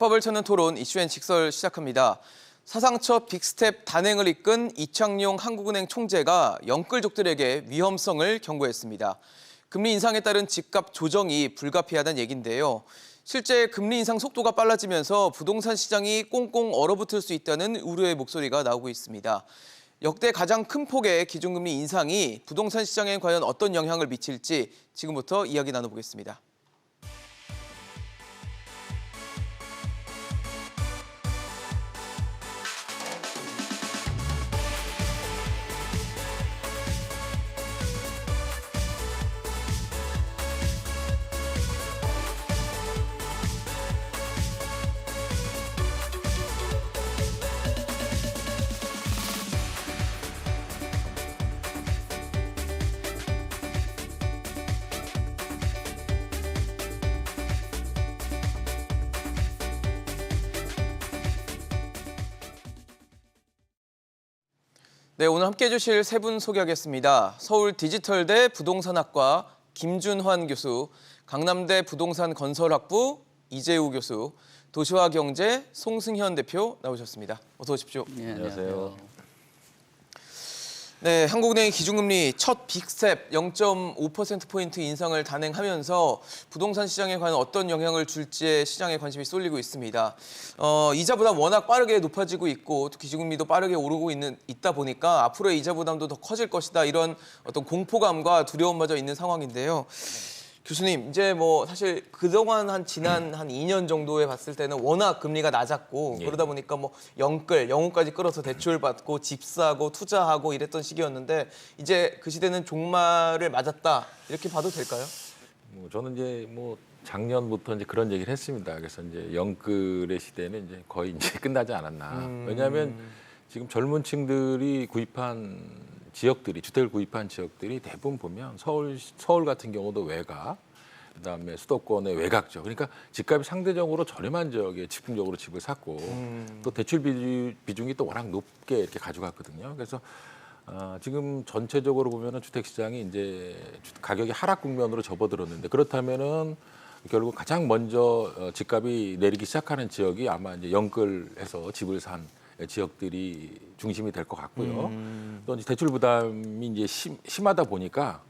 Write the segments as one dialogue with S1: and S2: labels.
S1: 집합을 찾는 토론 이슈앤 직설 시작합니다. 사상 첫 빅스텝 단행을 이끈 이창용 한국은행 총재가 영끌족들에게 위험성을 경고했습니다. 금리 인상에 따른 집값 조정이 불가피하다는 얘긴데요. 실제 금리 인상 속도가 빨라지면서 부동산 시장이 꽁꽁 얼어붙을 수 있다는 우려의 목소리가 나오고 있습니다. 역대 가장 큰 폭의 기준금리 인상이 부동산 시장에 과연 어떤 영향을 미칠지 지금부터 이야기 나눠보겠습니다. 네, 오늘 함께해 주실 세 분 소개하겠습니다. 서울 디지털대 부동산학과 김준환 교수, 강남대 부동산건설학부 이재우 교수, 도시화경제 송승현 대표 나오셨습니다. 어서 오십시오.
S2: 네, 안녕하세요.
S1: 네, 한국은행이 기준금리 첫 빅스텝 0.5%포인트 인상을 단행하면서 부동산 시장에 과연 어떤 영향을 줄지에 시장에 관심이 쏠리고 있습니다. 이자 부담 워낙 빠르게 높아지고 있고 또 기준금리도 빠르게 오르고 있다 보니까 앞으로의 이자 부담도 더 커질 것이다 이런 어떤 공포감과 두려움마저 있는 상황인데요. 교수님, 이제 뭐 사실 그동안 지난 한 2년 정도에 봤을 때는 워낙 금리가 낮았고 그러다 보니까 뭐 영혼까지 끌어서 대출 받고 집 사고 투자하고 이랬던 시기였는데 이제 그 시대는 종말을 맞았다 이렇게 봐도 될까요?
S3: 저는 이제 작년부터 이제 그런 얘기를 했습니다. 그래서 이제 영끌의 시대는 이제 거의 이제 끝나지 않았나. 왜냐하면 지금 젊은 층들이 구입한 지역들이 주택을 구입한 지역들이 대부분 보면 서울 같은 경우도 외곽, 그다음에 수도권의 외곽죠. 그러니까 집값이 상대적으로 저렴한 지역에 집중적으로 집을 샀고 또 대출 비중이 또 워낙 높게 이렇게 가져갔거든요. 그래서 지금 전체적으로 보면은 주택 시장이 이제 가격이 하락 국면으로 접어들었는데 그렇다면은 결국 가장 먼저 집값이 내리기 시작하는 지역이 아마 이제 영끌해서 집을 산 지역들이 중심이 될 것 같고요. 또 이제 대출 부담이 이제 심하다 보니까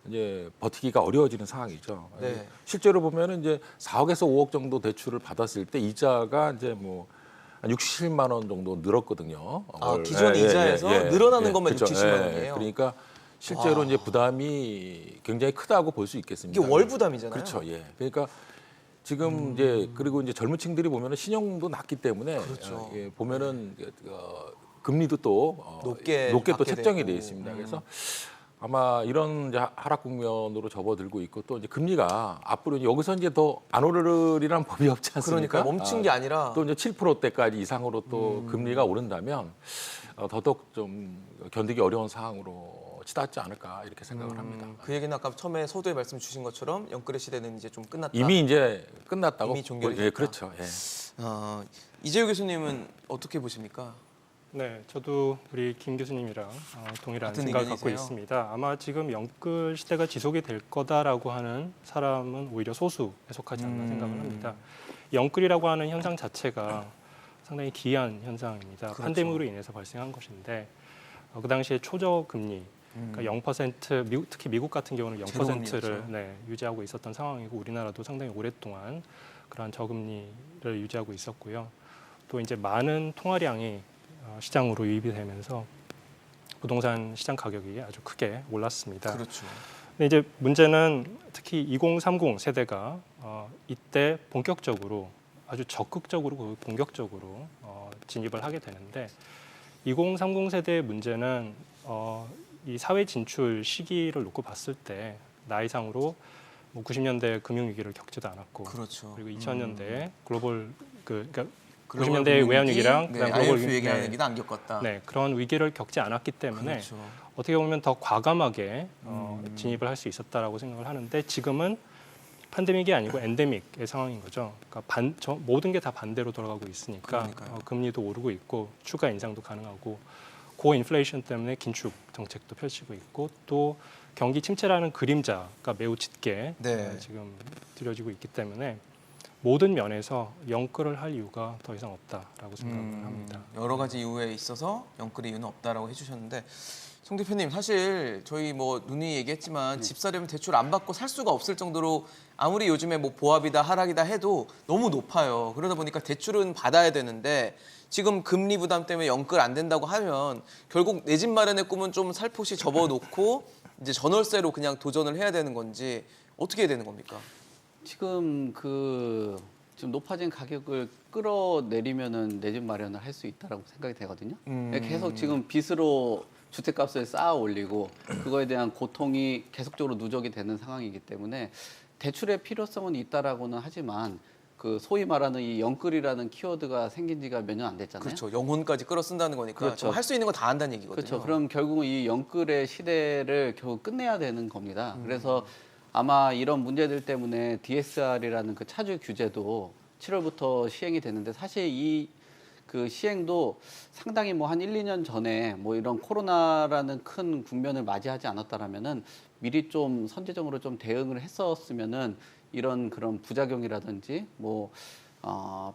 S3: 이제 버티기가 어려워지는 상황이죠.
S1: 네.
S3: 실제로 보면은 이제 4억에서 5억 정도 대출을 받았을 때 이자가 이제 한 67만 원 정도 늘었거든요.
S1: 기존 이자에서 늘어나는 것만
S3: 그렇죠.
S1: 67만 원이에요.
S3: 그러니까 실제로 이제 부담이 굉장히 크다고 볼 수 있겠습니다.
S1: 이게 월 부담이잖아요.
S3: 그렇죠. 예. 그러니까 지금 이제 그리고 이제 젊은 층들이 보면은 신용도 낮기 때문에
S1: 그렇죠.
S3: 보면은 금리도 또 높게 또 책정이 돼 있습니다. 그래서 아마 이런 이제 하락 국면으로 접어들고 있고 또 이제 금리가 앞으로 여기서 이제 더 안 오르리란 법이 없지 않습니까?
S1: 그러니까 멈춘 게 아니라
S3: 또 이제 7%대까지 이상으로 또 금리가 오른다면 더더욱 좀 견디기 어려운 상황으로 치닫지 않을까 이렇게 생각을 합니다.
S1: 그 얘기는 아까 처음에 서두에 말씀 주신 것처럼 영끌의 시대는 이제 좀 끝났다.
S3: 이미 이제 끝났다고.
S1: 이미 종결이
S3: 예,
S1: 됐다.
S3: 그렇죠. 예.
S1: 이재우 교수님은 어떻게 보십니까?
S4: 네, 저도 우리 김 교수님이랑 동일한
S1: 같은
S4: 생각을 갖고
S1: 의견이세요?
S4: 있습니다. 아마 지금 영끌 시대가 지속이 될 거다라고 하는 사람은 오히려 소수에 속하지 않나 생각을 합니다. 영끌이라고 하는 현상 자체가 상당히 기이한 현상입니다.
S1: 그렇죠.
S4: 팬데믹으로 인해서 발생한 것인데 그 당시에 초저금리, 그러니까 0% 특히 미국 같은 경우는 0%를
S1: 제로금리였죠.
S4: 유지하고 있었던 상황이고 우리나라도 상당히 오랫동안 그러한 저금리를 유지하고 있었고요. 또 이제 많은 통화량이 시장으로 유입이 되면서 부동산 시장 가격이 아주 크게 올랐습니다.
S1: 그렇죠.
S4: 근데 이제 문제는 특히 2030 세대가 이때 본격적으로 아주 적극적으로 본격적으로 진입을 하게 되는데 2030 세대의 문제는 이 사회 진출 시기를 놓고 봤을 때 나이상으로 90년대 금융위기를 겪지도 않았고
S1: 그렇죠.
S4: 그리고 2000년대 글로벌 그러니까
S1: 글로벌
S4: 90년대
S1: 금융위기,
S4: 외환위기랑
S1: 네,
S4: 그다음
S1: IMF
S4: 글로벌
S1: 얘기하는
S4: 네,
S1: 얘기도 안 겪었다.
S4: 네, 그런 위기를 겪지 않았기 때문에
S1: 그렇죠.
S4: 어떻게 보면 더 과감하게 진입을 할 수 있었다라고 생각을 하는데 지금은 팬데믹이 아니고 엔데믹의 상황인 거죠. 그러니까 모든 게 다 반대로 돌아가고 있으니까 금리도 오르고 있고 추가 인상도 가능하고 고인플레이션 때문에 긴축 정책도 펼치고 있고 또 경기 침체라는 그림자가 매우 짙게
S1: 네.
S4: 지금 드려지고 있기 때문에 모든 면에서 영끌을 할 이유가 더 이상 없다라고 생각을 합니다.
S1: 여러 가지 이유에 있어서 영끌 이유는 없다라고 해주셨는데 송 대표님 사실 저희 뭐 누누이 얘기했지만 집 사려면 대출 안 받고 살 수가 없을 정도로 아무리 요즘에 뭐 보합이다 하락이다 해도 너무 높아요. 그러다 보니까 대출은 받아야 되는데 지금 금리 부담 때문에 영끌 안 된다고 하면 결국 내 집 마련의 꿈은 좀 살포시 접어놓고 이제 전월세로 그냥 도전을 해야 되는 건지 어떻게 해야 되는 겁니까?
S2: 지금 지금 높아진 가격을 끌어내리면은 내 집 마련을 할 수 있다라고 생각이 되거든요. 계속 지금 빚으로 주택값을 쌓아 올리고 그거에 대한 고통이 계속적으로 누적이 되는 상황이기 때문에 대출의 필요성은 있다라고는 하지만 그 소위 말하는 이 영끌이라는 키워드가 생긴 지가 몇 년 안 됐잖아요.
S1: 그렇죠. 영혼까지 끌어 쓴다는 거니까
S2: 그렇죠.
S1: 할 수 있는 거 다 한다는 얘기거든요.
S2: 그렇죠. 그럼 결국은 이 영끌의 시대를 결국 끝내야 되는 겁니다. 그래서 아마 이런 문제들 때문에 DSR이라는 그 차주 규제도 7월부터 시행이 되는데 사실 이 그 시행도 상당히 뭐 한 1, 2년 전에 뭐 이런 코로나라는 큰 국면을 맞이하지 않았다라면은 미리 좀 선제적으로 좀 대응을 했었으면은 이런 그런 부작용이라든지 뭐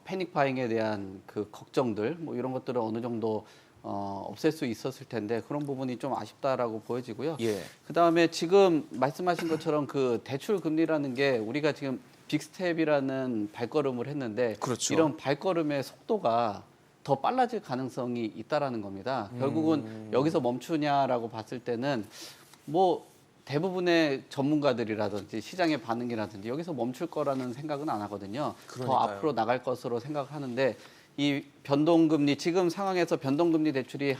S2: 패닉 바잉에 대한 그 걱정들 뭐 이런 것들을 어느 정도 없앨 수 있었을 텐데 그런 부분이 좀 아쉽다라고 보여지고요.
S1: 예.
S2: 그다음에 지금 말씀하신 것처럼 그 대출 금리라는 게 우리가 지금 빅스텝이라는 발걸음을 했는데
S1: 그렇죠.
S2: 이런 발걸음의 속도가 더 빨라질 가능성이 있다라는 겁니다. 결국은 여기서 멈추냐라고 봤을 때는 뭐 대부분의 전문가들이라든지 시장의 반응이라든지 여기서 멈출 거라는 생각은 안 하거든요.
S1: 그러니까요.
S2: 더 앞으로 나갈 것으로 생각을 하는데 이 변동금리 지금 상황에서 변동금리 대출이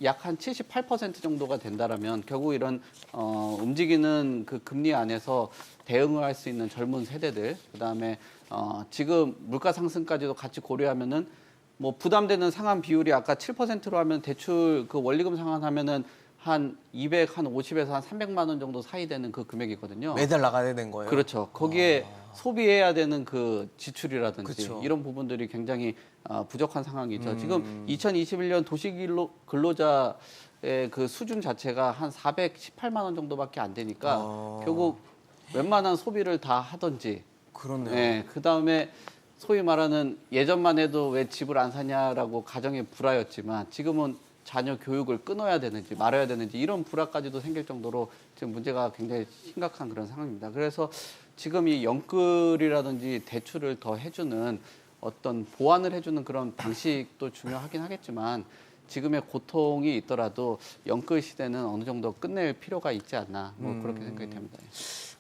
S2: 약 한 78% 정도가 된다라면 결국 이런 움직이는 그 금리 안에서 대응을 할 수 있는 젊은 세대들 그다음에 지금 물가 상승까지도 같이 고려하면은 뭐 부담되는 상환 비율이 아까 7%로 하면 대출 그 원리금 상환하면은 한 50에서 한 300만 원 정도 사이 되는 그 금액이거든요.
S1: 매달 나가야 되는 거예요.
S2: 그렇죠. 거기에 소비해야 되는 그 지출이라든지
S1: 그쵸.
S2: 이런 부분들이 굉장히 부족한 상황이죠. 지금 2021년 도시근로자의 그 수준 자체가 한 418만 원 정도밖에 안 되니까 결국 웬만한 소비를 다 하든지
S1: 그렇네요.
S2: 네, 그다음에 소위 말하는 예전만 해도 왜 집을 안 사냐라고 가정의 불화였지만 지금은 자녀 교육을 끊어야 되는지 말아야 되는지 이런 불화까지도 생길 정도로 지금 문제가 굉장히 심각한 그런 상황입니다. 그래서 지금 이 영끌이라든지 대출을 더 해주는 어떤 보완을 해주는 그런 방식도 중요하긴 하겠지만 지금의 고통이 있더라도 영끌 시대는 어느 정도 끝낼 필요가 있지 않나 뭐 그렇게 생각이 됩니다.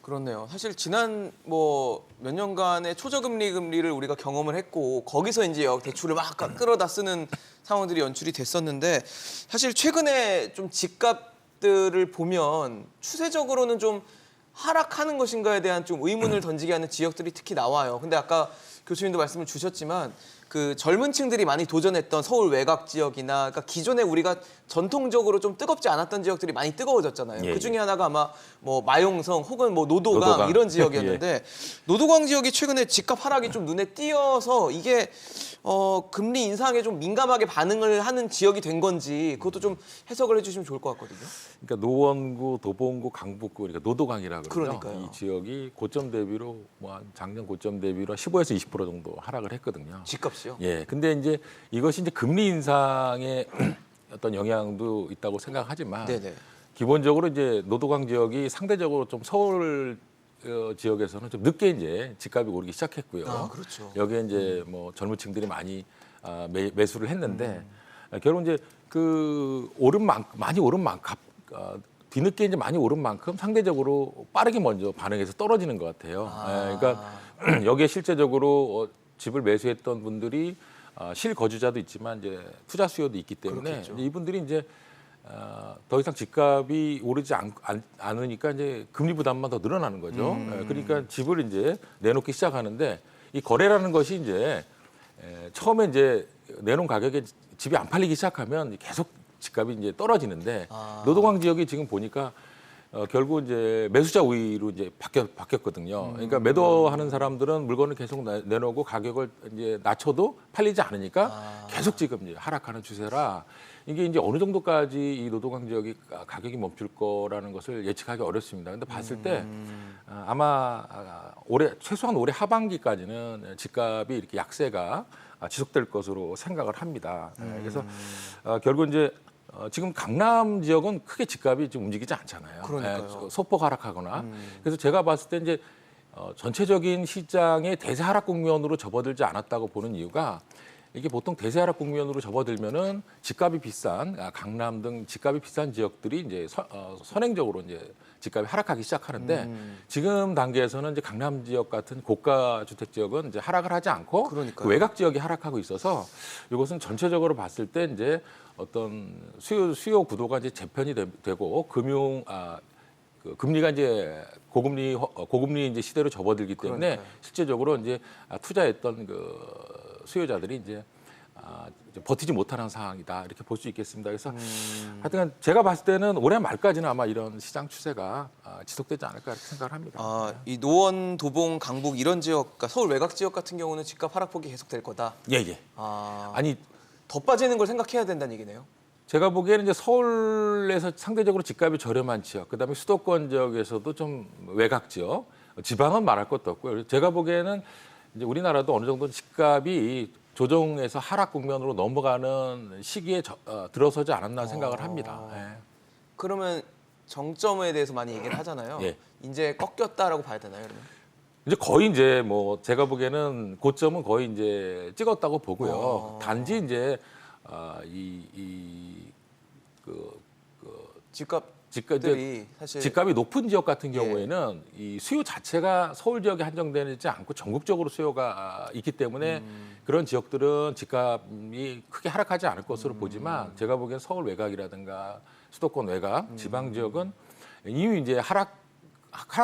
S1: 그렇네요. 사실 지난 뭐 몇 년간의 초저금리 금리를 우리가 경험을 했고 거기서 이제 대출을 막 끌어다 쓰는 상황들이 연출이 됐었는데 사실 최근에 좀 집값들을 보면 추세적으로는 좀 하락하는 것인가에 대한 좀 의문을 던지게 하는 지역들이 특히 나와요. 근데 아까 교수님도 말씀을 주셨지만 그 젊은 층들이 많이 도전했던 서울 외곽 지역이나 그러니까 기존에 우리가 전통적으로 좀 뜨겁지 않았던 지역들이 많이 뜨거워졌잖아요.
S3: 예,
S1: 그 중에 하나가 아마 뭐 마용성 혹은 뭐 노도강 이런 지역이었는데 노도강 지역이 최근에 집값 하락이 좀 눈에 띄어서 이게 금리 인상에 좀 민감하게 반응을 하는 지역이 된 건지 그것도 좀 해석을 해주시면 좋을 것 같거든요.
S3: 그러니까 노원구, 도봉구, 강북구, 그러니까 노도강이라고 그러죠.
S1: 그러니까요.
S3: 이 지역이 고점 대비로 뭐 한 작년 고점 대비로 15에서 20% 정도 하락을 했거든요.
S1: 집값이요?
S3: 예. 근데 이제 이것이 이제 금리 인상에 어떤 영향도 있다고 생각하지만
S1: 네네.
S3: 기본적으로 이제 노도강 지역이 상대적으로 좀 서울 지역에서는 좀 늦게 이제 집값이 오르기 시작했고요.
S1: 아, 그렇죠.
S3: 여기에 이제 뭐 젊은층들이 많이 매수를 했는데 결국 이제 그 많이 오른 만큼 뒤늦게 이제 많이 오른 만큼 상대적으로 빠르게 먼저 반응해서 떨어지는 것 같아요. 예, 그러니까 여기에 실제적으로 집을 매수했던 분들이 실거주자도 있지만 이제 투자 수요도 있기 때문에
S1: 그렇겠죠.
S3: 이분들이 이제 더 이상 집값이 오르지 않으니까 이제 금리 부담만 더 늘어나는 거죠. 예, 그러니까 집을 이제 내놓기 시작하는데 이 거래라는 것이 이제 처음에 이제 내놓은 가격에 집이 안 팔리기 시작하면 계속 집값이 이제 떨어지는데 노도강 지역이 지금 보니까 결국 이제 매수자 우위로 이제 바뀌었거든요. 그러니까 매도하는 사람들은 물건을 계속 내놓고 가격을 이제 낮춰도 팔리지 않으니까 계속 지금 이제 하락하는 추세라 이게 이제 어느 정도까지 이 노동강 지역이 가격이 멈출 거라는 것을 예측하기 어렵습니다. 근데 봤을 때 아마 최소한 올해 하반기까지는 집값이 이렇게 약세가 지속될 것으로 생각을 합니다. 그래서 결국 이제 지금 강남 지역은 크게 집값이 지금 움직이지 않잖아요.
S1: 그러니까요.
S3: 소폭 하락하거나. 그래서 제가 봤을 때 이제 전체적인 시장의 대세 하락 국면으로 접어들지 않았다고 보는 이유가 이게 보통 대세 하락 국면으로 접어들면은 집값이 비싼 강남 등 집값이 비싼 지역들이 이제 선행적으로 이제 집값이 하락하기 시작하는데 지금 단계에서는 이제 강남 지역 같은 고가 주택 지역은 이제 하락을 하지 않고
S1: 그러니까요.
S3: 그 외곽 지역이 하락하고 있어서 이것은 전체적으로 봤을 때 이제 어떤 수요 구도가 이제 재편이 되고 그 금리가 이제 고금리 이제 시대로 접어들기 때문에
S1: 그러니까요.
S3: 실제적으로 이제 투자했던 그 수요자들이 이제 버티지 못하는 상황이다 이렇게 볼 수 있겠습니다. 그래서 하여튼 제가 봤을 때는 올해 말까지는 아마 이런 시장 추세가 지속되지 않을까 이렇게 생각을 합니다.
S1: 이 노원, 도봉, 강북 이런 지역, 그러니까 서울 외곽 지역 같은 경우는 집값 하락폭이 계속될 거다.
S3: 예. 아니
S1: 더 빠지는 걸 생각해야 된다는 얘기네요.
S3: 제가 보기에는 이제 서울에서 상대적으로 집값이 저렴한 지역, 그다음에 수도권 지역에서도 좀 외곽 지역, 지방은 말할 것도 없고요. 그래서 제가 보기에는 이제 우리나라도 어느 정도 집값이 조정에서 하락 국면으로 넘어가는 시기에 들어서지 않았나 생각을 합니다. 예.
S1: 그러면 정점에 대해서 많이 얘기를 하잖아요.
S3: 예.
S1: 이제 꺾였다라고 봐야 되나요, 그러면?
S3: 이제 거의 이제 뭐 제가 보기에는 고점은 거의 이제 찍었다고 보고요. 단지 이제
S1: 집값들이 사실
S3: 집값이 높은 지역 같은
S1: 예.
S3: 경우에는 이 수요 자체가 서울 지역에 한정되지 않고 전국적으로 수요가 있기 때문에 그런 지역들은 집값이 크게 하락하지 않을 것으로 보지만 제가 보기엔 서울 외곽이라든가 수도권 외곽, 지방 지역은 이미 이제 하락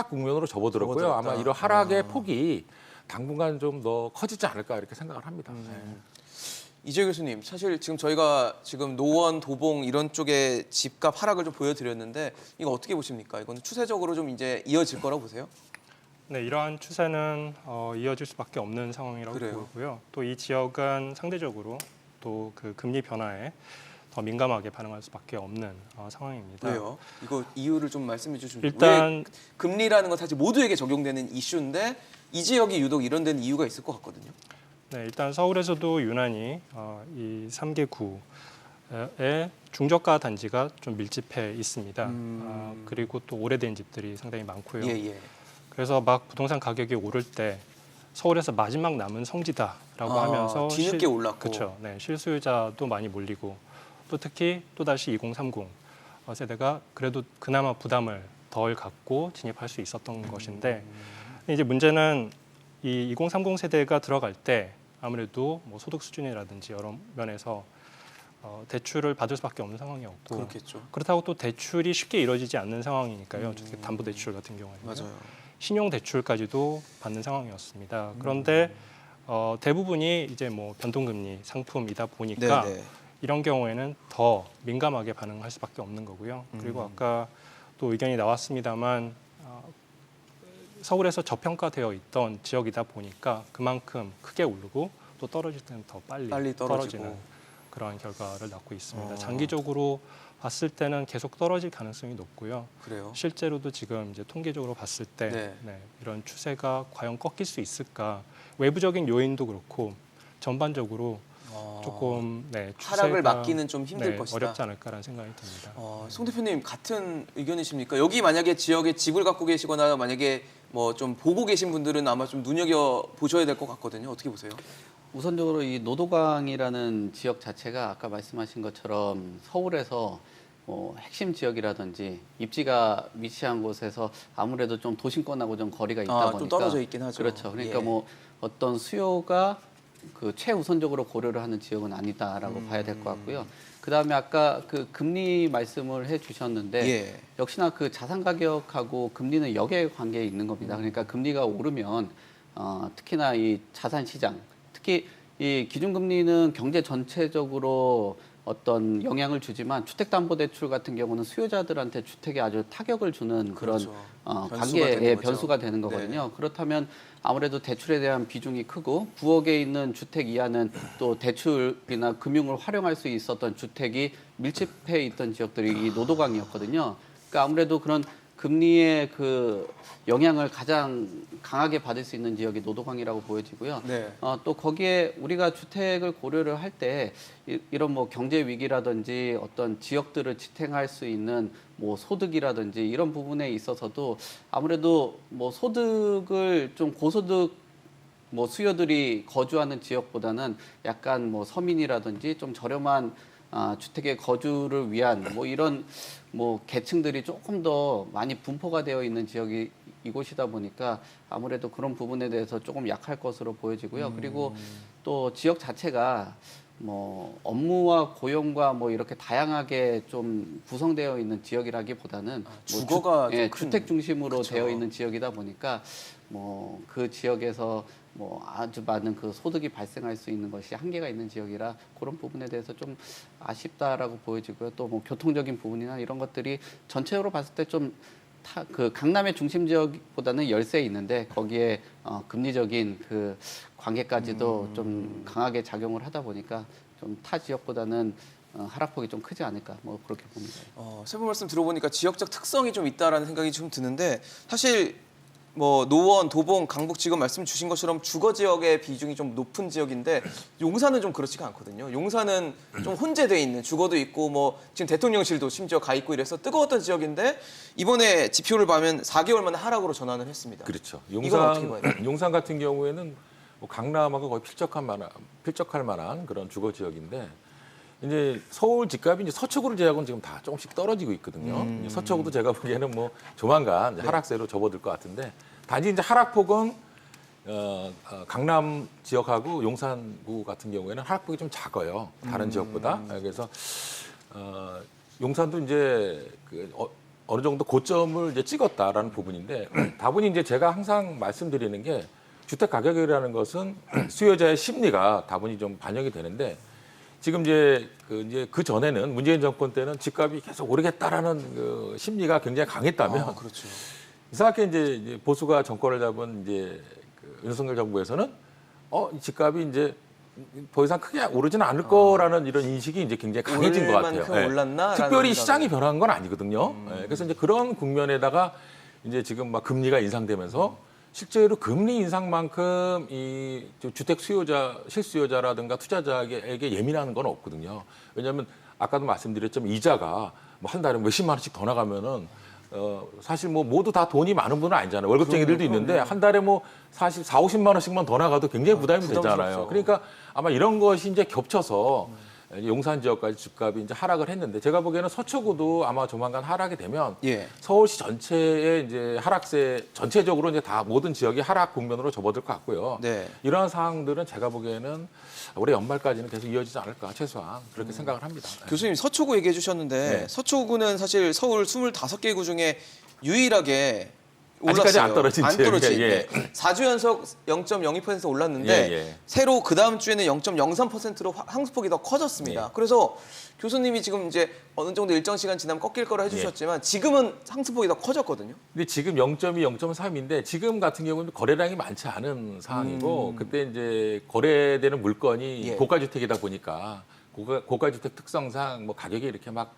S3: 국면으로 접어들었고요.
S1: 접어들었다.
S3: 아마 이런 하락의 폭이 당분간 좀 더 커지지 않을까 이렇게 생각을 합니다.
S1: 이재 교수님, 사실 지금 저희가 지금 노원, 도봉 이런 쪽에 집값 하락을 좀 보여드렸는데 이거 어떻게 보십니까? 이거는 추세적으로 좀 이제 이어질 거라고 보세요?
S4: 네, 이러한 추세는 이어질 수밖에 없는 상황이라고
S1: 그래요?
S4: 보고요. 또 이 지역은 상대적으로 또 그 금리 변화에 더 민감하게 반응할 수밖에 없는 상황입니다.
S1: 왜요? 이거 이유를 좀 말씀해 주시면
S4: 일단
S1: 왜 금리라는 건 사실 모두에게 적용되는 이슈인데 이 지역이 유독 이런 데는 이유가 있을 것 같거든요.
S4: 네, 일단 서울에서도 유난히 이 3개 구의 중저가 단지가 좀 밀집해 있습니다. 그리고 또 오래된 집들이 상당히 많고요.
S1: 예.
S4: 그래서 막 부동산 가격이 오를 때 서울에서 마지막 남은 성지다라고 하면서
S1: 뒤늦게 올랐고.
S4: 그렇죠. 네, 실수요자도 많이 몰리고 또 특히 또 다시 2030 세대가 그래도 그나마 부담을 덜 갖고 진입할 수 있었던 것인데 이제 문제는 이 2030 세대가 들어갈 때 아무래도 뭐 소득 수준이라든지 여러 면에서 대출을 받을 수밖에 없는 상황이었고
S1: 그렇겠죠.
S4: 그렇다고 또 대출이 쉽게 이루어지지 않는 상황이니까요. 특히 담보대출 같은 경우에는
S1: 맞아요.
S4: 신용대출까지도 받는 상황이었습니다. 그런데 대부분이 이제 뭐 변동금리 상품이다 보니까
S1: 네네.
S4: 이런 경우에는 더 민감하게 반응할 수밖에 없는 거고요. 그리고 아까 또 의견이 나왔습니다만 서울에서 저평가되어 있던 지역이다 보니까 그만큼 크게 오르고 또 떨어질 때는 더 빨리
S1: 떨어지고.
S4: 떨어지는 그러한 결과를 낳고 있습니다. 장기적으로 봤을 때는 계속 떨어질 가능성이 높고요.
S1: 그래요.
S4: 실제로도 지금 이제 통계적으로 봤을 때
S1: 네.
S4: 이런 추세가 과연 꺾일 수 있을까? 외부적인 요인도 그렇고 전반적으로 조금 추세가
S1: 하락을 막기는 좀 힘들 것이다.
S4: 어렵지 않을까라는 생각이 듭니다.
S1: 송 대표님 같은 의견이십니까? 여기 만약에 지역에 집을 갖고 계시거나 만약에 뭐 좀 보고 계신 분들은 아마 좀 눈여겨 보셔야 될 것 같거든요. 어떻게 보세요?
S2: 우선적으로 이 노도강이라는 지역 자체가 아까 말씀하신 것처럼 서울에서 핵심 지역이라든지 입지가 위치한 곳에서 아무래도 좀 도심권하고 좀 거리가 있다 보니까
S1: 좀 떨어져 있긴 하죠.
S2: 그렇죠. 그러니까
S1: 예.
S2: 뭐 어떤 수요가 그 최우선적으로 고려를 하는 지역은 아니다라고 봐야 될 것 같고요. 그다음에 아까 그 금리 말씀을 해주셨는데
S1: 예.
S2: 역시나 그 자산 가격하고 금리는 역의 관계에 있는 겁니다. 그러니까 금리가 오르면 특히나 이 자산 시장, 특히 이 기준금리는 경제 전체적으로 어떤 영향을 주지만 주택담보대출 같은 경우는 수요자들한테 주택에 아주 타격을 주는 그런
S1: 그렇죠. 변수가
S2: 관계의
S1: 되는 거죠.
S2: 변수가 되는 거거든요. 그렇다면 아무래도 대출에 대한 비중이 크고 9억에 있는 주택 이하는 또 대출이나 금융을 활용할 수 있었던 주택이 밀집해 있던 지역들이 이 노도강이었거든요. 그러니까 아무래도 그런 금리의 그 영향을 가장 강하게 받을 수 있는 지역이 노도강이라고 보여지고요.
S1: 네.
S2: 또 거기에 우리가 주택을 고려를 할 때 이런 뭐 경제 위기라든지 어떤 지역들을 지탱할 수 있는 뭐 소득이라든지 이런 부분에 있어서도 아무래도 뭐 소득을 좀 고소득 뭐 수요들이 거주하는 지역보다는 약간 뭐 서민이라든지 좀 저렴한 주택의 거주를 위한 뭐 이런 뭐 계층들이 조금 더 많이 분포가 되어 있는 지역이 이곳이다 보니까 아무래도 그런 부분에 대해서 조금 약할 것으로 보여지고요. 그리고 또 지역 자체가 뭐 업무와 고용과 뭐 이렇게 다양하게 좀 구성되어 있는 지역이라기보다는
S1: 주거가 좀 큰-
S2: 주택 중심으로
S1: 그쵸.
S2: 되어 있는 지역이다 보니까 뭐 그 지역에서 뭐 아주 많은 그 소득이 발생할 수 있는 것이 한계가 있는 지역이라 그런 부분에 대해서 좀 아쉽다라고 보여지고요. 또 뭐 교통적인 부분이나 이런 것들이 전체적으로 봤을 때 좀 그 강남의 중심 지역보다는 열세 있는데 거기에 금리적인 그 관계까지도 좀 강하게 작용을 하다 보니까 좀 타 지역보다는 하락폭이 좀 크지 않을까 뭐 그렇게 봅니다.
S1: 세 분 말씀 들어보니까 지역적 특성이 좀 있다라는 생각이 좀 드는데 사실 뭐 노원, 도봉, 강북 지금 말씀 주신 것처럼 주거 지역의 비중이 좀 높은 지역인데 용산은 좀 그렇지가 않거든요. 용산은 좀 혼재돼 있는 주거도 있고 뭐 지금 대통령실도 심지어 가 있고 이래서 뜨거웠던 지역인데 이번에 지표를 보면 4개월 만에 하락으로 전환을 했습니다.
S3: 그렇죠.
S1: 이건 어떻게 봐야 돼요?
S3: 용산 같은 경우에는 뭐 강남하고 거의 필적할 만한 그런 주거 지역인데 이제 서울 집값이 이제 서초구를 제외하고는 지금 다 조금씩 떨어지고 있거든요. 이제 서초구도 제가 보기에는 뭐 조만간 이제 하락세로 접어들 것 같은데 단지 이제 하락폭은 강남 지역하고 용산구 같은 경우에는 하락폭이 좀 작아요. 다른 지역보다. 그래서 용산도 이제 어느 정도 고점을 이제 찍었다라는 부분인데 다분히 이제 제가 항상 말씀드리는 게 주택 가격이라는 것은 수요자의 심리가 다분히 좀 반영이 되는데 지금 이제 그 전에는 문재인 정권 때는 집값이 계속 오르겠다라는 그 심리가 굉장히 강했다면
S1: 그렇죠.
S3: 이상하게 이제 보수가 정권을 잡은 이제 그 윤석열 정부에서는 이 집값이 이제 더 이상 크게 오르지는 않을 거라는 이런 인식이 이제 굉장히 강해진 것 같아요.
S1: 오를만큼 올랐나?
S3: 특별히
S1: 라는
S3: 시장이 변한 건 아니거든요. 그래서 이제 그런 국면에다가 이제 지금 막 금리가 인상되면서 실제로 금리 인상만큼 이 주택 수요자, 실수요자라든가 투자자에게 예민한 건 없거든요. 왜냐하면 아까도 말씀드렸지만 이자가 뭐 한 달에 몇십만 원씩 더 나가면은 사실 뭐 모두 다 돈이 많은 분은 아니잖아요. 월급쟁이들도 있는데 한 달에 뭐 사실 4, 50만 원씩만 더 나가도 굉장히 부담이 되잖아요.
S1: 부담스럽죠.
S3: 그러니까 아마 이런 것이 이제 겹쳐서 용산 지역까지 집값이 이제 하락을 했는데 제가 보기에는 서초구도 아마 조만간 하락이 되면
S1: 예.
S3: 서울시 전체의 이제 하락세 전체적으로 이제 다 모든 지역이 하락 국면으로 접어들 것 같고요.
S1: 네.
S3: 이러한 상황들은 제가 보기에는 올해 연말까지는 계속 이어지지 않을까 최소한 그렇게 생각을 합니다.
S1: 교수님 서초구 얘기해 주셨는데
S3: 네.
S1: 서초구는 사실 서울 25개 구 중에 유일하게
S3: 아직까지
S1: 올랐어요.
S3: 안 떨어진
S1: 안
S3: 지역이에요.
S1: 떨어진.
S3: 예.
S1: 4주 연속 0.02% 올랐는데
S3: 예.
S1: 새로 그 다음 주에는 0.03%로 상승폭이 더 커졌습니다.
S3: 예.
S1: 그래서 교수님이 지금 이제 어느 정도 일정 시간 지나면 꺾일 거라 해주셨지만 지금은 상승폭이 더 커졌거든요.
S3: 근데 지금 0.2, 0.3인데 지금 같은 경우는 거래량이 많지 않은 상황이고 그때 이제 거래되는 물건이
S1: 예.
S3: 고가주택이다 보니까 고가주택 특성상 뭐 가격이 이렇게 막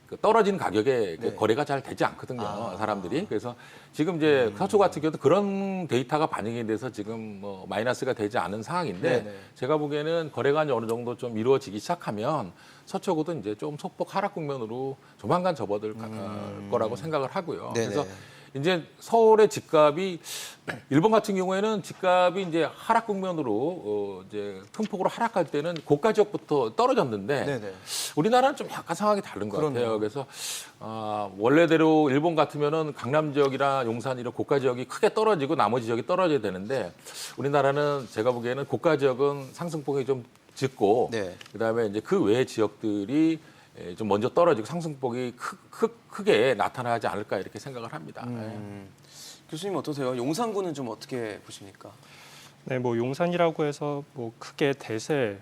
S3: 그 떨어진 가격에 그
S1: 네.
S3: 거래가 잘 되지 않거든요, 사람들이. 그래서 지금 이제 서초 같은 경우도 그런 데이터가 반영이 돼서 지금 뭐 마이너스가 되지 않은 상황인데
S1: 네네.
S3: 제가 보기에는 거래가 이제 어느 정도 좀 이루어지기 시작하면 서초구도 이제 좀 소폭 하락 국면으로 조만간 접어들 거라고 생각을 하고요.
S1: 네네.
S3: 그래서 이제 서울의 집값이 일본 같은 경우에는 집값이 이제 하락 국면으로 이제 큰 폭으로 하락할 때는 고가 지역부터 떨어졌는데
S1: 네네.
S3: 우리나라는 좀 약간 상황이 다른 것
S1: 그렇네요.
S3: 같아요. 그래서 원래대로 일본 같으면은 강남 지역이나 용산 이런 고가 지역이 크게 떨어지고 나머지 지역이 떨어져야 되는데 우리나라는 제가 보기에는 고가 지역은 상승폭이 좀 짙고
S1: 네.
S3: 그다음에 이제 그 외의 지역들이 좀 먼저 떨어지고 상승폭이 크게 나타나지 않을까 이렇게 생각을 합니다.
S1: 교수님 어떠세요? 용산구는 좀 어떻게 보십니까?
S4: 네, 뭐 용산이라고 해서 뭐 크게 대세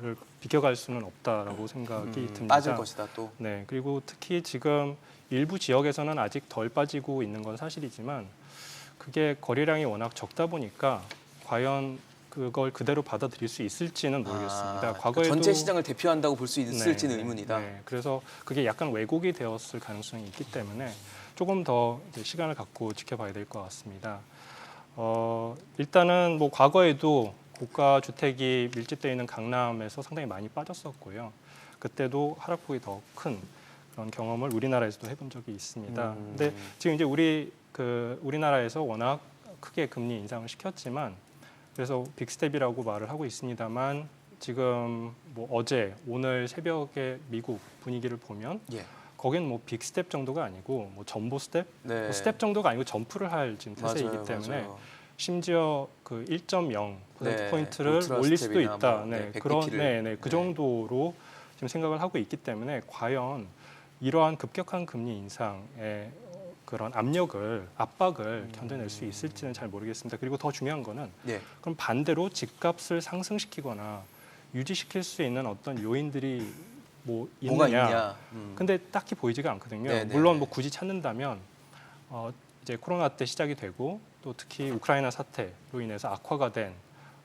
S4: 를 비껴갈 수는 없다라고 생각이 듭니다.
S1: 빠질 것이다 또.
S4: 네, 그리고 특히 지금 일부 지역에서는 아직 덜 빠지고 있는 건 사실이지만 그게 거래량이 워낙 적다 보니까 과연 그걸 그대로 받아들일 수 있을지는 모르겠습니다.
S1: 그
S4: 과거에도
S1: 전체 시장을 대표한다고 볼 수 있을지는
S4: 네,
S1: 의문이다.
S4: 네, 그래서 그게 약간 왜곡이 되었을 가능성이 있기 때문에 조금 더 이제 시간을 갖고 지켜봐야 될 것 같습니다. 일단은 뭐 과거에도 고가 주택이 밀집되어 있는 강남에서 상당히 많이 빠졌었고요. 그때도 하락폭이 더 큰 그런 경험을 우리나라에서도 해본 적이 있습니다. 근데 지금 이제 우리나라에서 워낙 크게 금리 인상을 시켰지만 그래서 빅스텝이라고 말을 하고 있습니다만 지금 뭐 어제 오늘 새벽에 미국 분위기를 보면
S1: 예.
S4: 거긴 뭐 빅스텝 정도가 아니고 뭐 전보 스텝,
S1: 네.
S4: 뭐 스텝 정도가 아니고 점프를 할 지금 태세이기
S1: 맞아요,
S4: 때문에
S1: 맞아요.
S4: 심지어 그 1.0%
S1: 네,
S4: 포인트를
S1: 울트라
S4: 올릴 수도
S1: 스텝이나
S4: 있다.
S1: 뭐,
S4: 네,
S1: 네,
S4: 그런
S1: 100bp를.
S4: 그 정도로 지금 생각을 하고 있기 때문에 과연 이러한 급격한 금리 인상의 그런 압박을 견뎌낼 수 있을지는 잘 모르겠습니다. 그리고 더 중요한 거는
S1: 네.
S4: 그럼 반대로 집값을 상승시키거나 유지시킬 수 있는 어떤 요인들이 뭐
S1: 뭐가
S4: 있느냐?
S1: 있냐.
S4: 근데 딱히 보이지가 않거든요.
S1: 네네.
S4: 물론 뭐 굳이 찾는다면 이제 코로나 때 시작이 되고 또 특히 우크라이나 사태로 인해서 악화가 된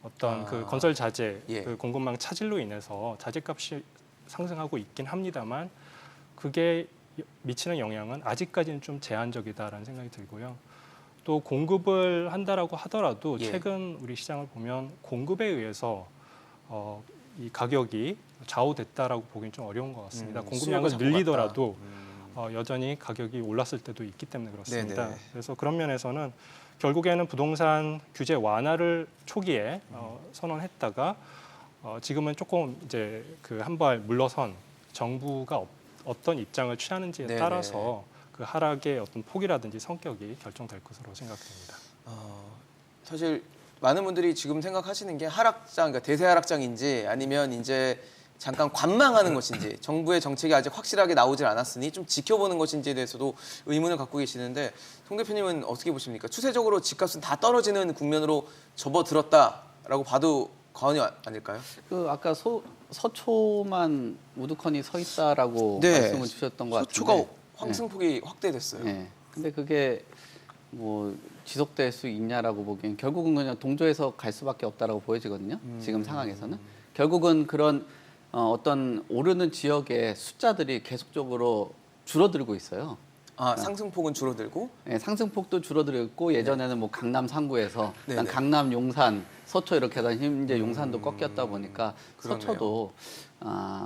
S4: 어떤 그 건설 자재
S1: 예.
S4: 그 공급망 차질로 인해서 자재값이 상승하고 있긴 합니다만 그게 미치는 영향은 아직까지는 좀 제한적이다라는 생각이 들고요. 또 공급을 한다라고 하더라도
S1: 예.
S4: 최근 우리 시장을 보면 공급에 의해서 이 가격이 좌우됐다라고 보기는 좀 어려운 것 같습니다. 공급량을
S1: 수요가
S4: 늘리더라도
S1: 잡아갔다.
S4: 여전히 가격이 올랐을 때도 있기 때문에 그렇습니다.
S1: 네네.
S4: 그래서 그런 면에서는 결국에는 부동산 규제 완화를 초기에 선언했다가 지금은 조금 이제 그 한 발 물러선 정부가 어떤 입장을 취하는지에
S1: 네네.
S4: 따라서 그 하락의 어떤 폭이라든지 성격이 결정될 것으로 생각됩니다.
S1: 사실 많은 분들이 지금 생각하시는 게 하락장, 그러니까 대세 하락장인지 아니면 이제 잠깐 관망하는 것인지 정부의 정책이 아직 확실하게 나오질 않았으니 좀 지켜보는 것인지에 대해서도 의문을 갖고 계시는데 송 대표님은 어떻게 보십니까? 추세적으로 집값은 다 떨어지는 국면으로 접어들었다라고 봐도 과언이 아닐까요?
S2: 그 아까 서초만 우두커니 서 있다라고
S1: 네.
S2: 말씀을 주셨던 것 같은데.
S1: 서초가 황승폭이 확대됐어요.
S2: 네. 근데 그게 뭐 지속될 수 있냐라고 보기엔 결국은 그냥 동조해서 갈 수밖에 없다라고 보여지거든요. 지금 상황에서는 결국은 그런 어떤 오르는 지역의 숫자들이 계속적으로 줄어들고 있어요.
S1: 상승폭은 줄어들고
S2: 네, 상승폭도 줄어들고 예전에는 뭐 강남 상구에서
S1: 네네.
S2: 강남, 용산, 서초 이렇게 하다 이제 용산도 꺾였다 보니까
S1: 그러네요.
S2: 서초도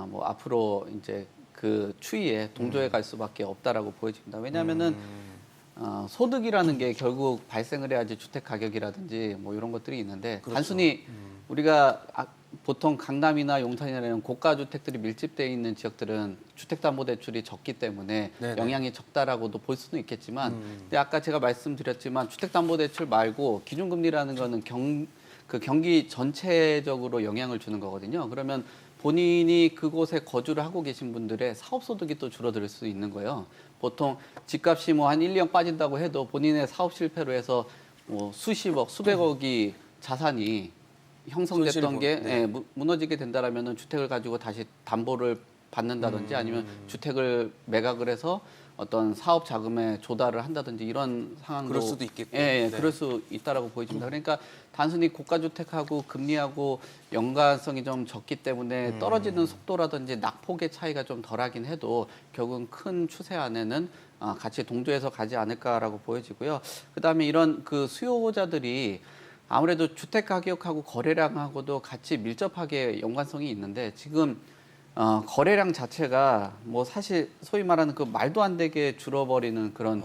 S2: 뭐 앞으로 이제 그 추이에 동조해 갈 수밖에 없다라고 보여집니다. 왜냐하면은 소득이라는 게 결국 발생을 해야지 주택 가격이라든지 뭐 이런 것들이 있는데
S1: 그렇죠.
S2: 단순히 우리가 보통 강남이나 용산이라는 고가 주택들이 밀집되어 있는 지역들은 주택담보대출이 적기 때문에
S1: 네네.
S2: 영향이 적다라고도 볼 수는 있겠지만 근데 아까 제가 말씀드렸지만 주택담보대출 말고 기준금리라는 거는 경기 전체적으로 영향을 주는 거거든요. 그러면 본인이 그곳에 거주를 하고 계신 분들의 사업소득이 또 줄어들 수 있는 거예요. 보통 집값이 뭐 한 1, 2년 빠진다고 해도 본인의 사업 실패로 해서 뭐 수십억, 수백억이 자산이 형성됐던 게
S1: 네.
S2: 무너지게 된다라면은 주택을 가지고 다시 담보를 받는다든지 아니면 주택을 매각을 해서 어떤 사업 자금에 조달을 한다든지 이런 상황도
S1: 그럴 수도 있겠고.
S2: 예,
S1: 네.
S2: 그럴 수 있다라고 보여집니다. 그러니까 단순히 고가 주택하고 금리하고 연관성이 좀 적기 때문에 떨어지는 속도라든지 낙폭의 차이가 좀 덜하긴 해도 결국은 큰 추세 안에는 같이 동조해서 가지 않을까라고 보여지고요. 그다음에 이런 그 수요자들이 아무래도 주택 가격하고 거래량하고도 같이 밀접하게 연관성이 있는데 지금 거래량 자체가 뭐 사실 소위 말하는 그 말도 안 되게 줄어버리는 그런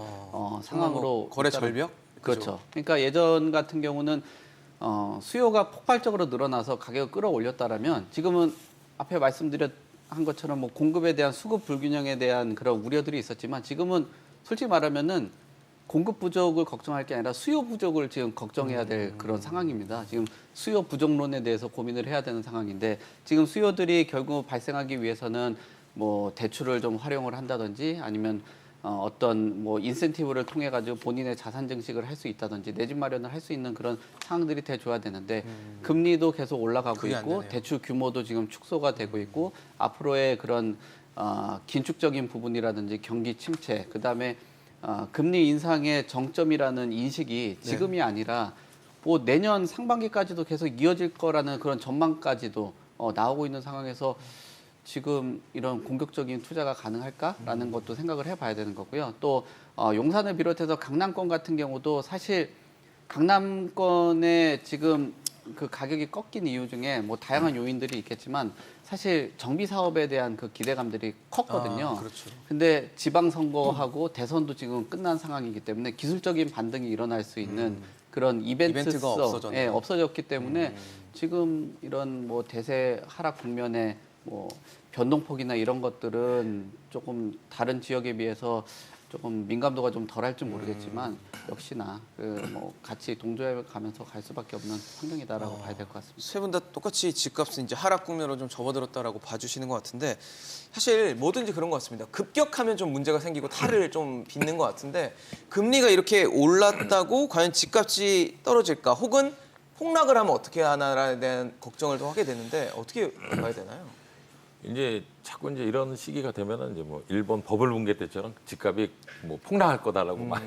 S2: 상황으로
S1: 거래
S2: 있다는-
S1: 절벽?
S2: 그렇죠. 그러니까 예전 같은 경우는 수요가 폭발적으로 늘어나서 가격을 끌어올렸다라면 지금은 앞에 말씀드렸 한 것처럼 뭐 공급에 대한 수급 불균형에 대한 그런 우려들이 있었지만 지금은 솔직히 말하면은 공급 부족을 걱정할 게 아니라 수요 부족을 지금 걱정해야 될 그런 상황입니다. 지금 수요 부족론에 대해서 고민을 해야 되는 상황인데 지금 수요들이 결국 발생하기 위해서는 뭐 대출을 좀 활용을 한다든지 아니면 어떤 뭐 인센티브를 통해 가지고 본인의 자산 증식을 할 수 있다든지 내 집 마련을 할 수 있는 그런 상황들이 돼줘야 되는데 금리도 계속 올라가고
S1: 그게 안
S2: 있고
S1: 되네요.
S2: 대출 규모도 지금 축소가 되고 있고 앞으로의 그런 긴축적인 부분이라든지 경기 침체 그다음에 금리 인상의 정점이라는 인식이 지금이 아니라 뭐 내년 상반기까지도 계속 이어질 거라는 그런 전망까지도 나오고 있는 상황에서 지금 이런 공격적인 투자가 가능할까라는 것도 생각을 해봐야 되는 거고요. 또 용산을 비롯해서 강남권 같은 경우도 사실 강남권에 지금 그 가격이 꺾인 이유 중에 뭐 다양한 요인들이 있겠지만 사실 정비 사업에 대한 그 기대감들이 컸거든요.
S1: 그렇죠.
S2: 근데 지방선거하고 대선도 지금 끝난 상황이기 때문에 기술적인 반등이 일어날 수 있는 그런
S1: 이벤트가 없어졌네요.
S2: 없어졌기 때문에 지금 이런 뭐 대세 하락 국면에 뭐 변동폭이나 이런 것들은 조금 다른 지역에 비해서 조금 민감도가 좀 덜할지 모르겠지만 역시나 그 뭐 같이 동조해 가면서 갈 수밖에 없는 환경이다라고 봐야 될 것 같습니다.
S1: 세 분 다 똑같이 집값은 이제 하락 국면으로 좀 접어들었다라고 봐주시는 것 같은데 사실 뭐든지 그런 것 같습니다. 급격하면 좀 문제가 생기고 탈을 좀 빚는 것 같은데 금리가 이렇게 올랐다고 과연 집값이 떨어질까 혹은 폭락을 하면 어떻게 하나에 대한 걱정을 더 하게 되는데 어떻게 봐야 되나요?
S3: 이제 자꾸 이제 이런 시기가 되면은 이제 뭐 일본 버블 붕괴 때처럼 집값이 뭐 폭락할 거다라고 막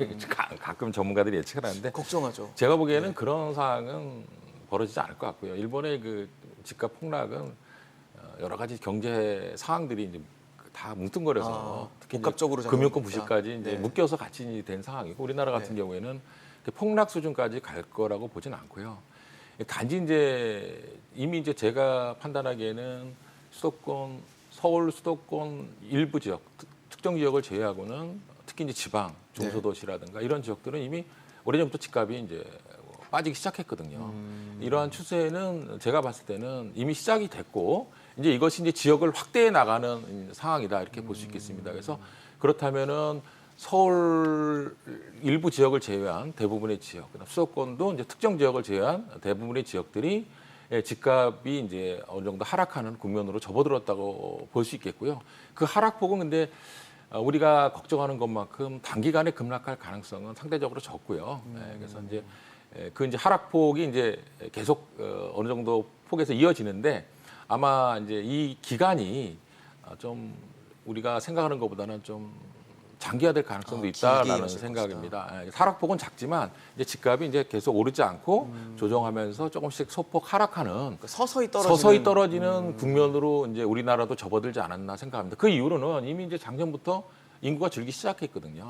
S3: 가끔 전문가들이 예측을 하는데
S1: 걱정하죠.
S3: 제가 보기에는 그런 상황은 벌어지지 않을 것 같고요. 일본의 그 집값 폭락은 여러 가지 경제 상황들이 이제 다 뭉뚱거려서 특히
S1: 복합적으로
S3: 이제 금융권
S1: 작용하니까.
S3: 부실까지 이제
S1: 네.
S3: 묶여서 같이 된 상황이고 우리나라 같은 경우에는 폭락 수준까지 갈 거라고 보지는 않고요. 단지 이제 이미 이제 제가 판단하기에는 수도권, 서울 수도권 일부 지역, 특정 지역을 제외하고는 특히 이제 지방, 중소도시라든가 이런 지역들은 이미 오래전부터 집값이 이제 빠지기 시작했거든요. 이러한 추세는 제가 봤을 때는 이미 시작이 됐고 이제 이것이 이제 지역을 확대해 나가는 상황이다 이렇게 볼 수 있겠습니다. 그래서 그렇다면은 서울 일부 지역을 제외한 대부분의 지역, 그다음 수도권도 이제 특정 지역을 제외한 대부분의 지역들이 집값이 이제 어느 정도 하락하는 국면으로 접어들었다고 볼 수 있겠고요. 그 하락폭은 근데 우리가 걱정하는 것만큼 단기간에 급락할 가능성은 상대적으로 적고요. 그래서 이제 그 이제 하락폭이 이제 계속 어느 정도 폭에서 이어지는데 아마 이제 이 기간이 좀 우리가 생각하는 것보다는 좀 장기화될 가능성도 있다라는
S1: 이어질
S3: 생각입니다. 하락폭은 작지만 이제 집값이 이제 계속 오르지 않고 조정하면서 조금씩 소폭 하락하는
S1: 그러니까 서서히
S3: 떨어지는 국면으로 이제 우리나라도 접어들지 않았나 생각합니다. 그 이유로는 이미 이제 작년부터 인구가 줄기 시작했거든요.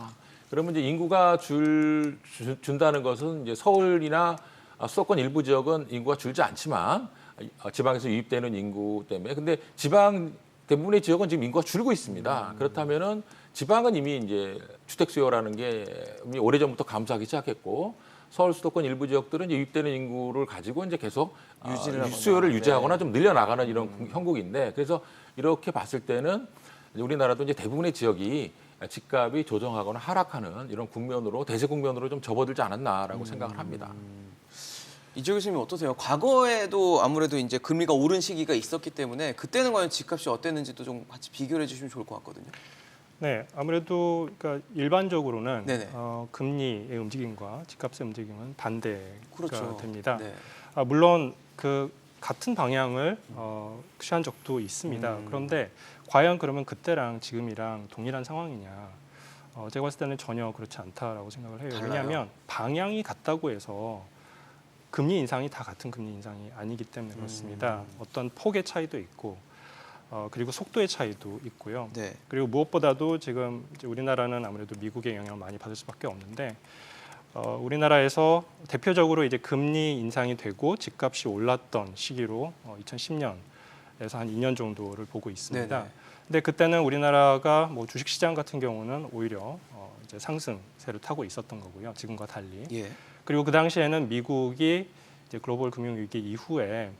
S3: 그러면 이제 인구가 준다는 것은 이제 서울이나 수도권 일부 지역은 인구가 줄지 않지만 지방에서 유입되는 인구 때문에 근데 지방 대부분의 지역은 지금 인구가 줄고 있습니다. 그렇다면은 지방은 이미 이제 주택 수요라는 게 이미 오래전부터 감소하기 시작했고 서울 수도권 일부 지역들은 이제 유입되는 인구를 가지고 이제 계속 수요를 유지하거나 좀 늘려나가는 이런 형국인데 그래서 이렇게 봤을 때는 이제 우리나라도 이제 대부분의 지역이 집값이 조정하거나 하락하는 이런 국면으로 대세 국면으로 좀 접어들지 않았나라고 생각을 합니다.
S1: 이재 교수님 어떠세요? 과거에도 아무래도 이제 금리가 오른 시기가 있었기 때문에 그때는 과연 집값이 어땠는지도 좀 같이 비교를 해주시면 좋을 것 같거든요.
S4: 네, 아무래도 그러니까 일반적으로는
S1: 네네.
S4: 금리의 움직임과 집값의 움직임은 반대가
S1: 그렇죠.
S4: 됩니다.
S1: 네.
S4: 물론 그 같은 방향을 취한 적도 있습니다. 그런데 과연 그러면 그때랑 지금이랑 동일한 상황이냐? 제가 봤을 때는 전혀 그렇지 않다라고 생각을 해요.
S1: 달라요?
S4: 왜냐하면 방향이 같다고 해서 금리 인상이 다 같은 금리 인상이 아니기 때문에 그렇습니다. 어떤 폭의 차이도 있고 그리고 속도의 차이도 있고요.
S1: 네.
S4: 그리고 무엇보다도 지금 이제 우리나라는 아무래도 미국의 영향을 많이 받을 수밖에 없는데 우리나라에서 대표적으로 이제 금리 인상이 되고 집값이 올랐던 시기로 2010년에서 한 2년 정도를 보고 있습니다.
S1: 네네.
S4: 근데 그때는 우리나라가 뭐 주식시장 같은 경우는 오히려 이제 상승세를 타고 있었던 거고요. 지금과 달리.
S1: 예.
S4: 그리고 그 당시에는 미국이 이제 글로벌 금융위기 이후에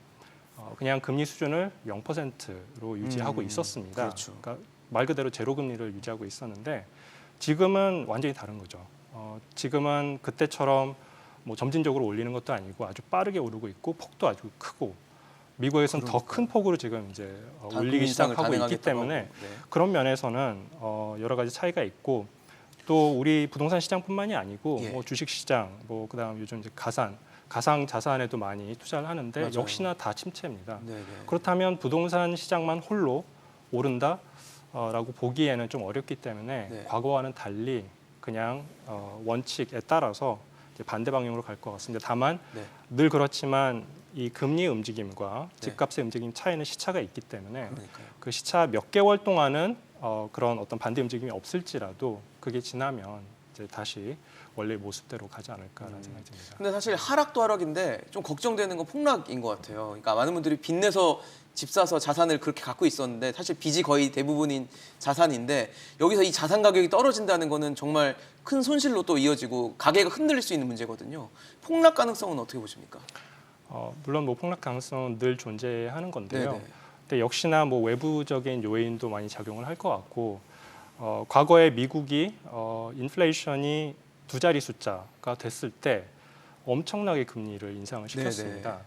S4: 그냥 금리 수준을 0%로 유지하고 있었습니다.
S1: 그렇죠.
S4: 그러니까 말 그대로 제로 금리를 유지하고 있었는데 지금은 완전히 다른 거죠. 지금은 그때처럼 뭐 점진적으로 올리는 것도 아니고 아주 빠르게 오르고 있고 폭도 아주 크고 미국에서는 더 큰 폭으로 지금 이제 올리기 시작하고 있기 때문에 그런 면에서는 여러 가지 차이가 있고 또 우리 부동산 시장뿐만이 아니고
S1: 예.
S4: 뭐 주식 시장, 뭐 그다음 요즘 이제 가상 자산에도 많이 투자를 하는데
S1: 맞아요.
S4: 역시나 다 침체입니다.
S1: 네네.
S4: 그렇다면 부동산 시장만 홀로 오른다라고 보기에는 좀 어렵기 때문에
S1: 네.
S4: 과거와는 달리 그냥 원칙에 따라서 이제 반대 방향으로 갈 것 같습니다. 다만
S1: 네.
S4: 늘 그렇지만 이 금리 움직임과
S1: 네.
S4: 집값의 움직임 차이는 시차가 있기 때문에
S1: 그러니까요.
S4: 그 시차 몇 개월 동안은 그런 어떤 반대 움직임이 없을지라도 그게 지나면 이제 다시 원래 모습대로 가지 않을까라는 생각이 듭니다.
S1: 근데 사실 하락도 하락인데 좀 걱정되는 건 폭락인 것 같아요. 그러니까 많은 분들이 빚내서 집 사서 자산을 그렇게 갖고 있었는데 사실 빚이 거의 대부분인 자산인데 여기서 이 자산 가격이 떨어진다는 거는 정말 큰 손실로 또 이어지고 가게가 흔들릴 수 있는 문제거든요. 폭락 가능성은 어떻게 보십니까?
S4: 물론 뭐 폭락 가능성은 늘 존재하는 건데요.
S1: 네네.
S4: 근데 역시나 뭐 외부적인 요인도 많이 작용을 할 것 같고 과거에 미국이 인플레이션이 두 자리 숫자가 됐을 때 엄청나게 금리를 인상을 시켰습니다.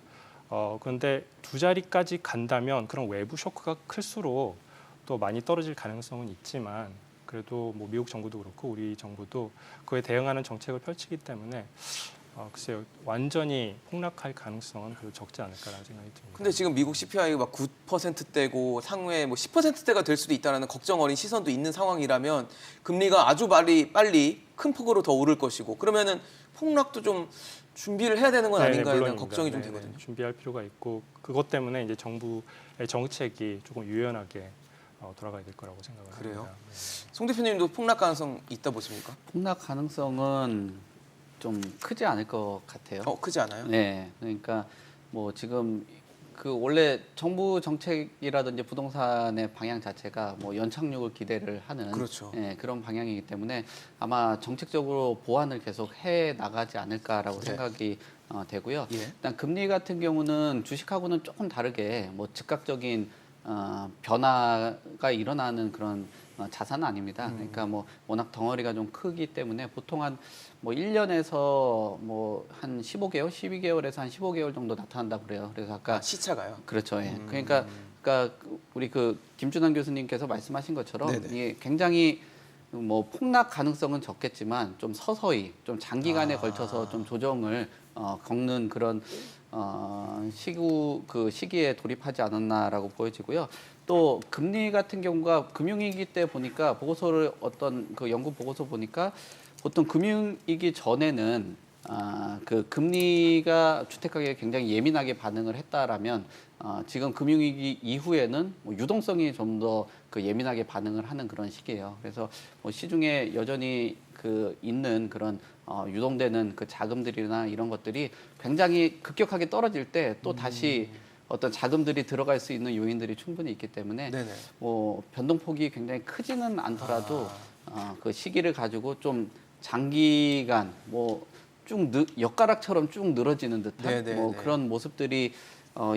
S4: 그런데 두 자리까지 간다면 그런 외부 쇼크가 클수록 또 많이 떨어질 가능성은 있지만 그래도 뭐 미국 정부도 그렇고 우리 정부도 그에 대응하는 정책을 펼치기 때문에 글쎄요 완전히 폭락할 가능성은 별로 적지 않을까라는 생각이 듭니다.
S1: 근데 지금 미국 CPI가 막 9%대고 상회 뭐 10%대가 될 수도 있다는 걱정 어린 시선도 있는 상황이라면 금리가 아주 빨리 큰 폭으로 더 오를 것이고 그러면은 폭락도 좀 준비를 해야 되는 건 아닌가에 대한
S4: 물론입니다.
S1: 걱정이 좀
S4: 네네,
S1: 되거든요.
S4: 준비할 필요가 있고 그것 때문에 이제 정부의 정책이 조금 유연하게 돌아가야 될 거라고 생각을
S1: 그래요?
S4: 합니다. 네.
S1: 송 대표님도 폭락 가능성 있다 보십니까?
S2: 폭락 가능성은 좀 크지 않을 것 같아요.
S1: 크지 않아요?
S2: 네, 그러니까 뭐 지금 그 원래 정부 정책이라든지 부동산의 방향 자체가 뭐 연착륙을 기대를 하는
S1: 그렇죠.
S2: 예, 그런 방향이기 때문에 아마 정책적으로 보완을 계속 해 나가지 않을까라고
S1: 네.
S2: 생각이 되고요.
S1: 예.
S2: 일단 금리 같은 경우는 주식하고는 조금 다르게 뭐 즉각적인 변화가 일어나는 그런 자산은 아닙니다. 그러니까 뭐 워낙 덩어리가 좀 크기 때문에 보통 한 뭐 1년에서 뭐 한 15개월, 12개월에서 한 15개월 정도 나타난다고 그래요. 그래서 아까
S1: 시차가요?
S2: 그렇죠. 예. 그러니까 우리 그 김준환 교수님께서 말씀하신 것처럼
S1: 네네.
S2: 이게 굉장히 뭐 폭락 가능성은 적겠지만 좀 서서히 좀 장기간에 걸쳐서 좀 조정을 겪는 그런 시기에 돌입하지 않았나라고 보여지고요. 또 금리 같은 경우가 금융위기 때 보니까 보고서를 어떤 그 연구 보고서 보니까 보통 금융위기 전에는 그 금리가 주택 가격에 굉장히 예민하게 반응을 했다라면 지금 금융위기 이후에는 뭐 유동성이 좀 더 그 예민하게 반응을 하는 그런 시기예요. 그래서 뭐 시중에 여전히 그 있는 그런 유동되는 그 자금들이나 이런 것들이 굉장히 급격하게 떨어질 때 또 다시 어떤 자금들이 들어갈 수 있는 요인들이 충분히 있기 때문에
S1: 네네.
S2: 뭐 변동폭이 굉장히 크지는 않더라도 그 시기를 가지고 좀 장기간 뭐 쭉 엿가락처럼 쭉 늘어지는 듯한
S1: 네네네.
S2: 뭐 그런 모습들이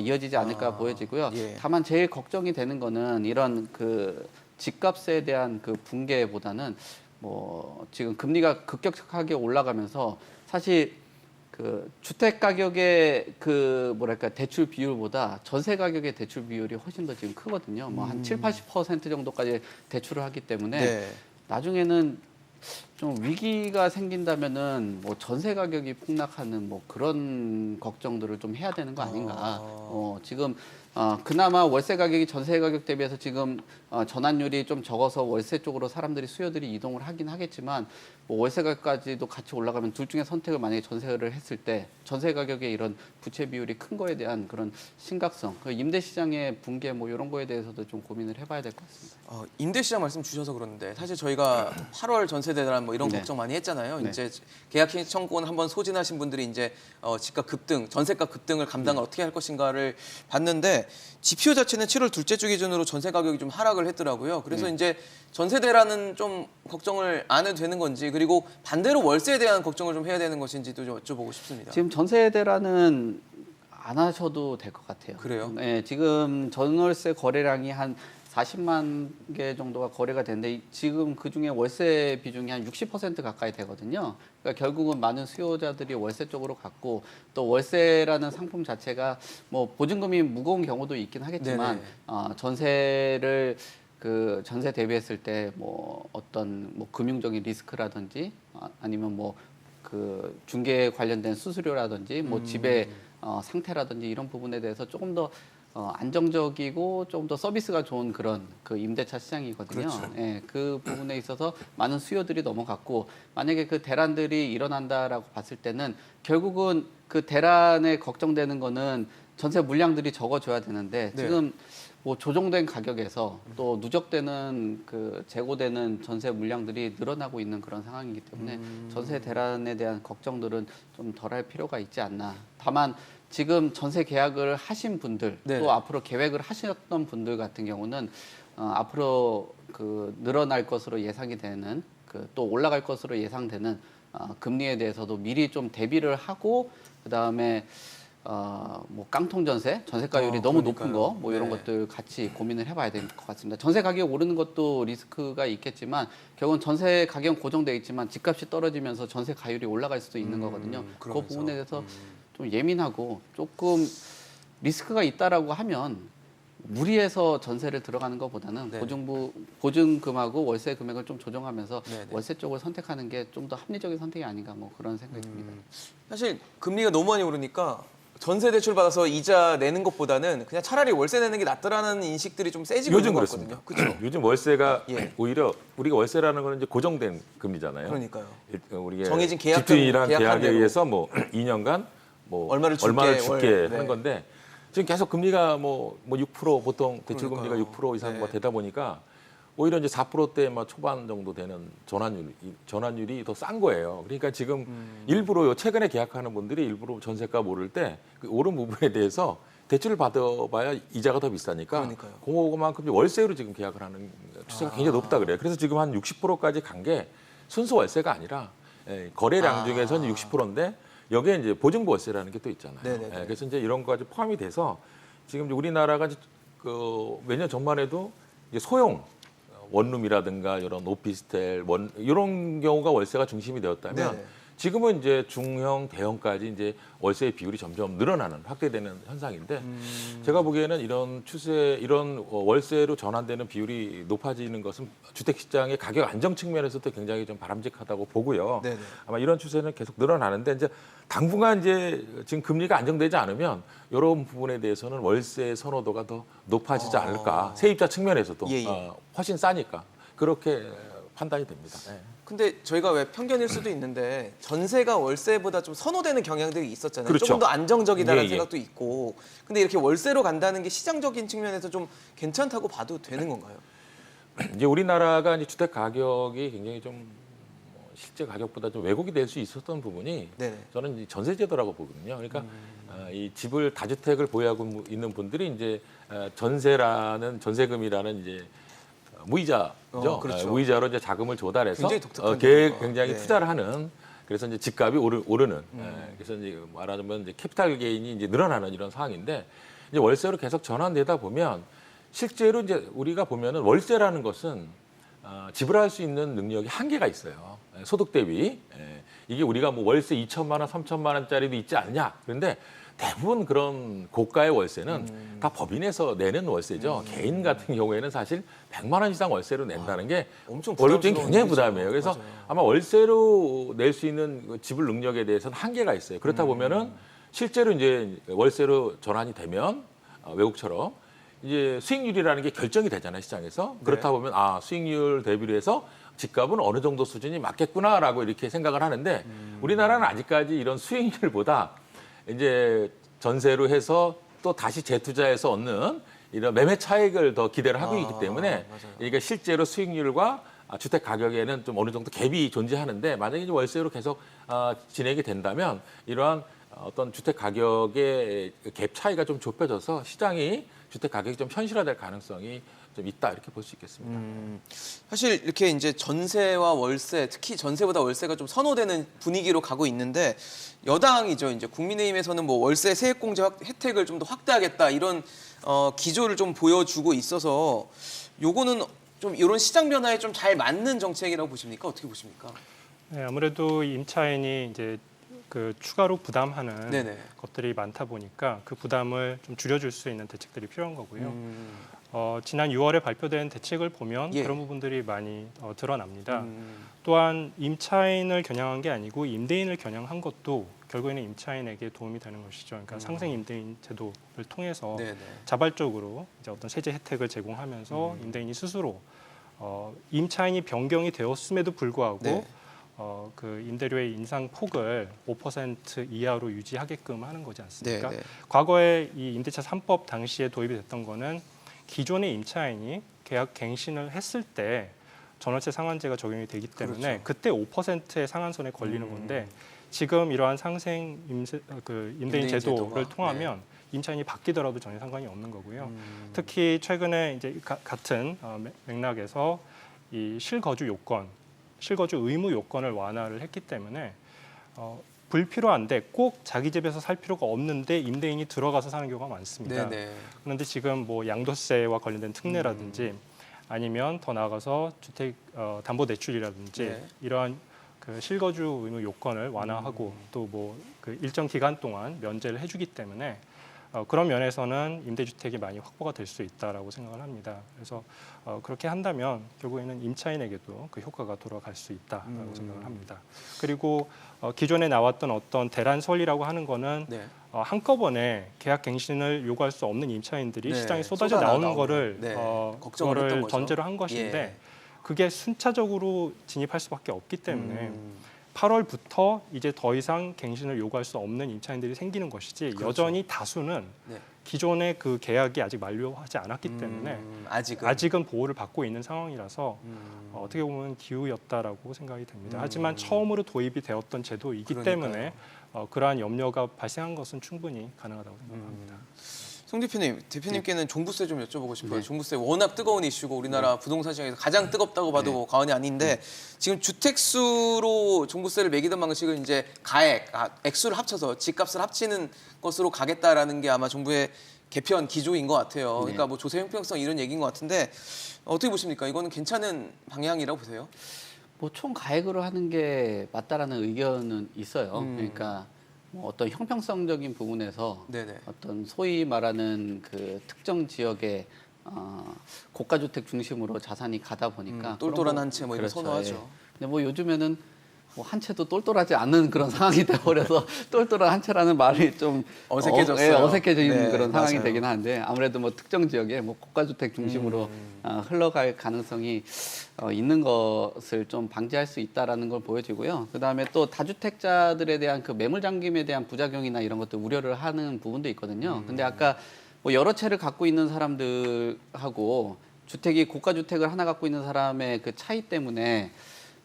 S2: 이어지지 않을까 보여지고요.
S1: 예.
S2: 다만 제일 걱정이 되는 거는 이런 그 집값에 대한 그 붕괴보다는 뭐 지금 금리가 급격하게 올라가면서 사실 그 주택 가격의 그 뭐랄까 대출 비율보다 전세 가격의 대출 비율이 훨씬 더 지금 크거든요. 뭐 한 7, 80% 정도까지 대출을 하기 때문에
S1: 네.
S2: 나중에는 좀 위기가 생긴다면은 뭐 전세 가격이 폭락하는 뭐 그런 걱정들을 좀 해야 되는 거 아닌가. 지금 그나마 월세 가격이 전세 가격 대비해서 지금 전환율이 좀 적어서 월세 쪽으로 사람들이 수요들이 이동을 하긴 하겠지만 뭐 월세 가격까지도 같이 올라가면 둘 중에 선택을 만약에 전세를 했을 때 전세 가격의 이런 부채 비율이 큰 거에 대한 그런 심각성, 그 임대 시장의 붕괴 뭐 이런 거에 대해서도 좀 고민을 해봐야 될 것 같습니다.
S1: 임대 시장 말씀 주셔서 그러는데 사실 저희가 8월 전세 대란 뭐 이런
S2: 네.
S1: 걱정 많이 했잖아요.
S2: 네.
S1: 이제 계약 신청권 한번 소진하신 분들이 이제 집값 급등, 전세가 급등을 감당을 어떻게 할 것인가를 봤는데 지표 자체는 7월 둘째 주 기준으로 전세 가격이 좀 하락을 했더라고요. 그래서 이제 전세 대란은 좀 걱정을 안 해도 되는 건지 그리고 반대로 월세에 대한 걱정을 좀 해야 되는 것인지도 좀 여쭤보고 싶습니다.
S2: 지금 전세대란은 안 하셔도 될 것 같아요.
S1: 그래요?
S2: 네, 지금 전월세 거래량이 한 40만 개 정도가 거래가 되는데 지금 그중에 월세 비중이 한 60% 가까이 되거든요. 그러니까 결국은 많은 수요자들이 월세 쪽으로 갔고 또 월세라는 상품 자체가 뭐 보증금이 무거운 경우도 있긴 하겠지만 전세를 그 전세 대비했을 때 뭐 어떤 뭐 금융적인 리스크라든지 아니면 뭐 그 중개 관련된 수수료라든지 뭐 집의 상태라든지 이런 부분에 대해서 조금 더 안정적이고 조금 더 서비스가 좋은 그런 그 임대차 시장이거든요.
S1: 그렇죠.
S2: 예, 그 부분에 있어서 많은 수요들이 넘어갔고 만약에 그 대란들이 일어난다라고 봤을 때는 결국은 그 대란에 걱정되는 거는 전세 물량들이 적어져야 되는데
S1: 네.
S2: 지금 뭐 조정된 가격에서 또 누적되는 그 재고되는 전세 물량들이 늘어나고 있는 그런 상황이기 때문에 전세 대란에 대한 걱정들은 좀 덜할 필요가 있지 않나. 다만 지금 전세 계약을 하신 분들
S1: 네.
S2: 또 앞으로 계획을 하셨던 분들 같은 경우는 앞으로 그 늘어날 것으로 예상이 되는 그 또 올라갈 것으로 예상되는 금리에 대해서도 미리 좀 대비를 하고 그다음에 뭐 깡통 전세가율이 너무 높은 거, 뭐 이런
S1: 네.
S2: 것들 같이 고민을 해봐야 될 것 같습니다. 전세 가격 오르는 것도 리스크가 있겠지만 결국은 전세 가격은 고정돼 있지만 집값이 떨어지면서 전세 가율이 올라갈 수도 있는 거거든요. 그
S1: 그러면서.
S2: 부분에 대해서 좀 예민하고 조금 리스크가 있다라고 하면 무리해서 전세를 들어가는 것보다는
S1: 네.
S2: 보증금하고 월세 금액을 좀 조정하면서
S1: 네, 네.
S2: 월세 쪽을 선택하는 게 좀 더 합리적인 선택이 아닌가 뭐 그런 생각이 듭니다.
S1: 사실 금리가 너무 많이 오르니까 전세 대출 받아서 이자 내는 것보다는 그냥 차라리 월세 내는 게 낫더라는 인식들이 좀 세지고
S3: 요즘
S1: 있는 것
S3: 그렇습니다.
S1: 같거든요. 그렇죠?
S3: 요즘 월세가
S1: 예.
S3: 오히려 우리가 월세라는 거는 이제 고정된 금리잖아요.
S1: 그러니까요.
S3: 우리가
S1: 정해진 계약금,
S3: 집주인이란
S1: 계약한
S3: 계약에
S1: 대로.
S3: 의해서 뭐 2년간 뭐
S1: 얼마를 줄게,
S3: 줄게
S1: 월.
S3: 하는
S1: 네.
S3: 건데 지금 계속 금리가 뭐 6% 보통 대출 금리가
S1: 그러니까요.
S3: 6% 이상
S1: 네.
S3: 뭐 되다 보니까 오히려 이제 4%대 막 초반 정도 되는 전환율이 더 싼 거예요. 그러니까 지금 일부러 최근에 계약하는 분들이 일부러 전세값 오를 때 그 오른 부분에 대해서 대출을 받아봐야 이자가 더 비싸니까
S1: 그러니까요.
S3: 그만큼 월세로 지금 계약을 하는 추세가 굉장히 높다 그래요. 그래서 지금 한 60%까지 간 게 순수 월세가 아니라 거래량 중에서는 60%인데 여기에 이제 보증부 월세라는 게 또 있잖아요.
S1: 네네네.
S3: 그래서 이제 이런 거까지 포함이 돼서 지금 이제 우리나라가 그 몇 년 전만 해도 이제 소형 원룸이라든가 이런 오피스텔 이런 경우가 월세가 중심이 되었다면
S1: 네네.
S3: 지금은 이제 중형, 대형까지 이제 월세의 비율이 점점 늘어나는 확대되는 현상인데 제가 보기에는 이런 추세, 이런 월세로 전환되는 비율이 높아지는 것은 주택 시장의 가격 안정 측면에서도 굉장히 좀 바람직하다고 보고요.
S1: 네네.
S3: 아마 이런 추세는 계속 늘어나는데 이제 당분간 이제 지금 금리가 안정되지 않으면 이런 부분에 대해서는 월세 선호도가 더 높아지지 않을까. 세입자 측면에서도
S1: 예, 예.
S3: 훨씬 싸니까 그렇게 판단이 됩니다. 네.
S1: 근데 저희가 왜 편견일 수도 있는데 전세가 월세보다 좀 선호되는 경향들이 있었잖아요.
S3: 그렇죠.
S1: 조금 더 안정적이다라는
S3: 예, 예.
S1: 생각도 있고. 근데 이렇게 월세로 간다는 게 시장적인 측면에서 좀 괜찮다고 봐도 되는 건가요?
S3: 이제 우리나라가 이제 주택 가격이 굉장히 좀 실제 가격보다 좀 왜곡이 될 수 있었던 부분이
S1: 네네.
S3: 저는 이제 전세 제도라고 보거든요. 그러니까 이 집을 다주택을 보유하고 있는 분들이 이제 전세금이라는 이제 무이자죠.
S1: 그렇죠.
S3: 무이자로 이제 자금을 조달해서
S1: 굉장히 독특한
S3: 계획
S1: 제도가.
S3: 굉장히
S1: 네.
S3: 투자를 하는 그래서 이제 집값이 오르는 그래서 이제 말하자면 이제 캐피탈 게인이 이제 늘어나는 이런 상황인데 이제 월세로 계속 전환되다 보면 실제로 이제 우리가 보면은 월세라는 것은 지불할 수 있는 능력이 한계가 있어요. 소득 대비. 이게 우리가 뭐 월세 2천만 원, 3천만 원짜리도 있지 않냐. 그런데 대부분 그런 고가의 월세는 다 법인에서 내는 월세죠. 개인 같은 경우에는 사실 100만 원 이상 월세로 낸다는 게
S1: 엄청
S3: 월급적인
S1: 부담스러운
S3: 굉장히
S1: 일이죠.
S3: 부담이에요. 그래서
S1: 맞아요.
S3: 아마 월세로 낼 수 있는 그 지불 능력에 대해서는 한계가 있어요. 그렇다 보면은 실제로 이제 월세로 전환이 되면 외국처럼 이제 수익률이라는 게 결정이 되잖아요, 시장에서. 그렇다 보면 수익률 대비로 해서 집값은 어느 정도 수준이 맞겠구나라고 이렇게 생각을 하는데 우리나라는 아직까지 이런 수익률보다 이제 전세로 해서 또 다시 재투자해서 얻는 이런 매매 차익을 더 기대를 하고 있기 때문에
S1: 맞아요.
S3: 이게 실제로 수익률과 주택 가격에는 좀 어느 정도 갭이 존재하는데 만약에 이제 월세로 계속 진행이 된다면 이러한 어떤 주택 가격의 갭 차이가 좀 좁혀져서 시장이 주택 가격이 좀 현실화될 가능성이 좀 있다 이렇게 볼 수 있겠습니다.
S1: 사실 이렇게 이제 전세와 월세, 특히 전세보다 월세가 좀 선호되는 분위기로 가고 있는데 여당이죠. 이제 국민의힘에서는 뭐 월세 세액공제 혜택을 좀 더 확대하겠다 이런 기조를 좀 보여주고 있어서 요거는 좀 이런 시장 변화에 좀 잘 맞는 정책이라고 보십니까? 어떻게 보십니까?
S4: 네, 아무래도 임차인이 이제 그 추가로 부담하는
S1: 네네.
S4: 것들이 많다 보니까 그 부담을 좀 줄여줄 수 있는 대책들이 필요한 거고요. 지난 6월에 발표된 대책을 보면
S1: 예.
S4: 그런 부분들이 많이 드러납니다. 또한 임차인을 겨냥한 게 아니고 임대인을 겨냥한 것도 결국에는 임차인에게 도움이 되는 것이죠. 그러니까 상생 임대인 제도를 통해서
S1: 네네.
S4: 자발적으로 이제 어떤 세제 혜택을 제공하면서 임대인이 스스로 임차인이 변경이 되었음에도 불구하고
S1: 네.
S4: 그 임대료의 인상 폭을 5% 이하로 유지하게끔 하는 거지 않습니까?
S1: 네네.
S4: 과거에 이 임대차 3법 당시에 도입이 됐던 거는 기존의 임차인이 계약 갱신을 했을 때 전월세 상한제가 적용이 되기 때문에
S1: 그렇죠.
S4: 그때 5%의 상한선에 걸리는 건데 지금 이러한 상생 임대인
S1: 임대인
S4: 제도를
S1: 제도가,
S4: 통하면
S1: 네.
S4: 임차인이 바뀌더라도 전혀 상관이 없는 거고요. 특히 최근에 이제 같은 맥락에서 이 실거주 요건, 실거주 의무 요건을 완화를 했기 때문에 불필요한데 꼭 자기 집에서 살 필요가 없는데 임대인이 들어가서 사는 경우가 많습니다.
S1: 네네.
S4: 그런데 지금 뭐 양도세와 관련된 특례라든지 아니면 더 나아가서 주택 담보 대출이라든지
S1: 네.
S4: 이러한 그 실거주 의무 요건을 완화하고 또 뭐 그 일정 기간 동안 면제를 해주기 때문에 그런 면에서는 임대주택이 많이 확보가 될 수 있다라고 생각을 합니다. 그래서 그렇게 한다면 결국에는 임차인에게도 그 효과가 돌아갈 수 있다라고 생각을 합니다. 그리고 기존에 나왔던 어떤 대란설이라고 하는 거는
S1: 네.
S4: 한꺼번에 계약 갱신을 요구할 수 없는 임차인들이
S1: 네,
S4: 시장에 쏟아져
S1: 쏟아
S4: 나오는
S1: 나오는
S4: 거를
S1: 네, 걱정을
S4: 그거를
S1: 했던 거죠.
S4: 전제로 한 것인데
S1: 예.
S4: 그게 순차적으로 진입할 수밖에 없기 때문에 8월부터 이제 더 이상 갱신을 요구할 수 없는 임차인들이 생기는 것이지
S1: 그렇죠.
S4: 여전히 다수는
S1: 네.
S4: 기존의 그 계약이 아직 만료하지 않았기 때문에 아직은 보호를 받고 있는 상황이라서 어떻게 보면 기우였다라고 생각이 됩니다. 하지만 처음으로 도입이 되었던 제도이기
S1: 그러니까요.
S4: 때문에 그러한 염려가 발생한 것은 충분히 가능하다고 생각합니다.
S1: 송 대표님께는 종부세 좀 여쭤보고 싶어요.
S2: 네.
S1: 종부세 워낙 뜨거운 이슈고 우리나라 부동산 시장에서 가장 뜨겁다고 봐도 과언이 아닌데 지금 주택수로 종부세를 매기던 방식을 이제 액수를 합쳐서 집값을 합치는 것으로 가겠다라는 게 아마 정부의 개편 기조인 것 같아요. 그러니까 뭐 조세 형평성 이런 얘기인 것 같은데 어떻게 보십니까? 이거는 괜찮은 방향이라고 보세요?
S2: 뭐 총 가액으로 하는 게 맞다라는 의견은 있어요. 그러니까 뭐 어떤 형평성적인 부분에서
S1: 네네.
S2: 어떤 소위 말하는 그 특정 지역의 고가주택 중심으로 자산이 가다 보니까
S1: 똘똘한 한 채 뭐 이런 거 선호하죠.
S2: 예. 근데 뭐 요즘에는 뭐 한 채도 똘똘하지 않는 그런 상황이 되어버려서 똘똘한 한 채라는 말이 좀
S1: 어색해졌어요.
S2: 어색해지는
S1: 네,
S2: 그런 상황이
S1: 맞아요.
S2: 되긴 하는데 아무래도 뭐 특정 지역에 뭐 고가주택 중심으로 흘러갈 가능성이 있는 것을 좀 방지할 수 있다라는 걸 보여지고요. 그다음에 또 다주택자들에 대한 그 매물 잠김에 대한 부작용이나 이런 것들 우려를 하는 부분도 있거든요. 근데 아까 뭐 여러 채를 갖고 있는 사람들하고 주택이 고가주택을 하나 갖고 있는 사람의 그 차이 때문에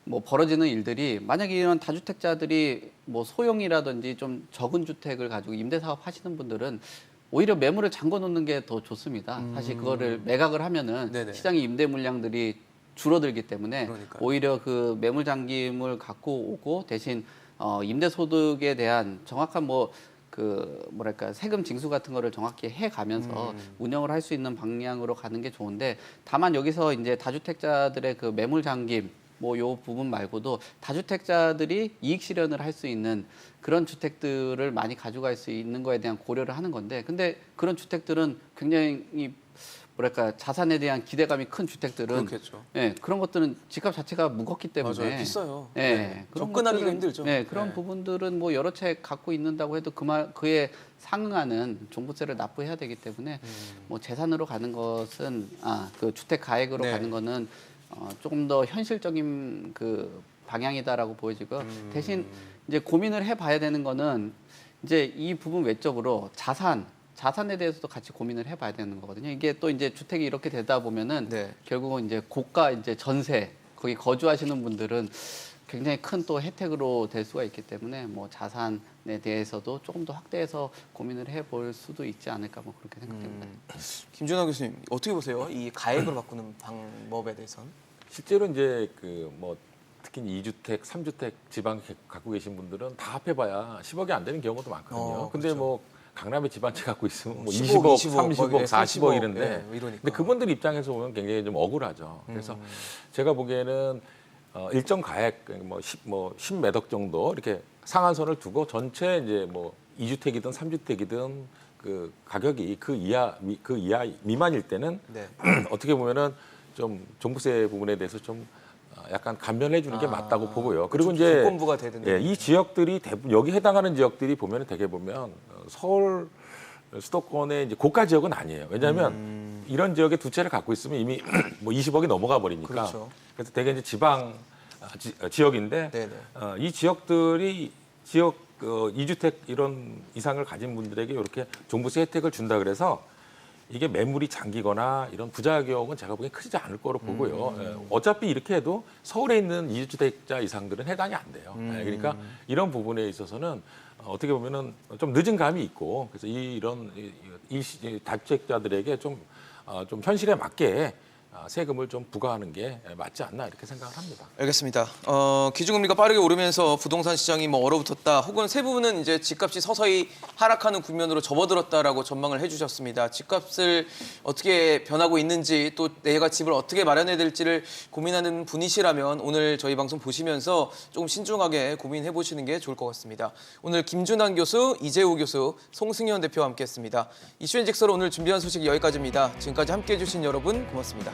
S2: 뭐 벌어지는 일들이 만약에 이런 다주택자들이 뭐 소형이라든지 좀 적은 주택을 가지고 임대 사업 하시는 분들은 오히려 매물을 잠궈 놓는 게 더 좋습니다. 사실 그거를 매각을 하면은
S1: 네네.
S2: 시장의 임대 물량들이 줄어들기 때문에
S1: 그러니까요.
S2: 오히려 그 매물 잠김을 갖고 오고 대신 임대 소득에 대한 정확한 뭐 그 뭐랄까 세금 징수 같은 거를 정확히 해 가면서 운영을 할 수 있는 방향으로 가는 게 좋은데 다만 여기서 이제 다주택자들의 그 매물 잠김 뭐 요 부분 말고도 다주택자들이 이익 실현을 할 수 있는 그런 주택들을 많이 가져갈 수 있는 거에 대한 고려를 하는 건데 근데 그런 주택들은 굉장히 뭐랄까 자산에 대한 기대감이 큰 주택들은
S1: 그렇겠죠.
S2: 예, 그런 것들은 집값 자체가 무겁기 때문에
S1: 맞아요. 비싸요.
S2: 예,
S1: 네.
S2: 그런
S1: 접근하기가
S2: 것들은-
S1: 힘들죠.
S2: 네, 그런
S1: 네.
S2: 부분들은 뭐 여러 채 갖고 있는다고 해도 그에 상응하는 종부세를 납부해야 되기 때문에 뭐 재산으로 가는 것은 그 주택 가액으로
S1: 네.
S2: 가는 거는 조금 더 현실적인 그 방향이다라고 보여지고 대신 이제 고민을 해봐야 되는 거는 이제 이 부분 외적으로 자산에 대해서도 같이 고민을 해봐야 되는 거거든요. 이게 또 이제 주택이 이렇게 되다 보면은
S1: 네.
S2: 결국은 이제 고가 이제 전세 거기 거주하시는 분들은 굉장히 큰 또 혜택으로 될 수가 있기 때문에 뭐 자산에 대해서도 조금 더 확대해서 고민을 해볼 수도 있지 않을까 뭐 그렇게 생각됩니다.
S1: 김준하 교수님 어떻게 보세요? 이 가액으로 바꾸는 방법에 대해서는?
S3: 실제로 이제 그 뭐 특히 2주택, 3주택 지방 갖고 계신 분들은 다 합해봐야 10억이 안 되는 경우도 많거든요. 근데
S1: 그렇죠.
S3: 뭐 강남에 집 한 채 갖고 있으면 뭐
S1: 15억,
S3: 20억,
S1: 20억,
S3: 30억,
S1: 거기에
S3: 40억
S1: 40억,
S3: 이런데
S1: 예, 이러니까.
S3: 근데 그분들 입장에서 보면 굉장히 좀 억울하죠. 그래서 제가 보기에는 일정 가액 뭐 10몇 억 정도 이렇게 상한선을 두고 전체 이제 뭐 2주택이든 3주택이든 그 가격이 그 이하 미만일 때는
S1: 네.
S3: 어떻게 보면은 좀 종부세 부분에 대해서 좀 약간 감면해 주는 게 맞다고 보고요. 그리고 이제
S1: 조건부가 되는
S3: 예, 이 지역들이 대부분 여기 해당하는 지역들이 보면은 되게 보면 서울 수도권의 이제 고가 지역은 아니에요. 왜냐하면 이런 지역에 두 채를 갖고 있으면 이미 뭐 20억이 넘어가 버리니까.
S1: 그렇죠.
S3: 그래서 되게 이제 지방 지역인데
S1: 네네.
S3: 이 지역들이 지역 이주택 이런 이상을 가진 분들에게 이렇게 종부세 혜택을 준다 그래서 이게 매물이 잠기거나 이런 부작용은 제가 보기엔 크지 않을 거로 보고요. 예, 어차피 이렇게 해도 서울에 있는 이주택자 이상들은 해당이 안 돼요. 예, 그러니까 이런 부분에 있어서는 어떻게 보면은 좀 늦은 감이 있고 그래서 이런 다주택자들에게 좀 현실에 맞게 세금을 좀 부과하는 게 맞지 않나 이렇게 생각을 합니다.
S1: 알겠습니다. 기준금리가 빠르게 오르면서 부동산 시장이 뭐 얼어붙었다. 혹은 세 부분은 이제 집값이 서서히 하락하는 국면으로 접어들었다라고 전망을 해주셨습니다. 집값을 어떻게 변하고 있는지 또 내가 집을 어떻게 마련해야 될지를 고민하는 분이시라면 오늘 저희 방송 보시면서 조금 신중하게 고민해 보시는 게 좋을 것 같습니다. 오늘 김준환 교수, 이재우 교수, 송승현 대표와 함께했습니다. 이슈앤직서로 오늘 준비한 소식 여기까지입니다. 지금까지 함께해 주신 여러분 고맙습니다.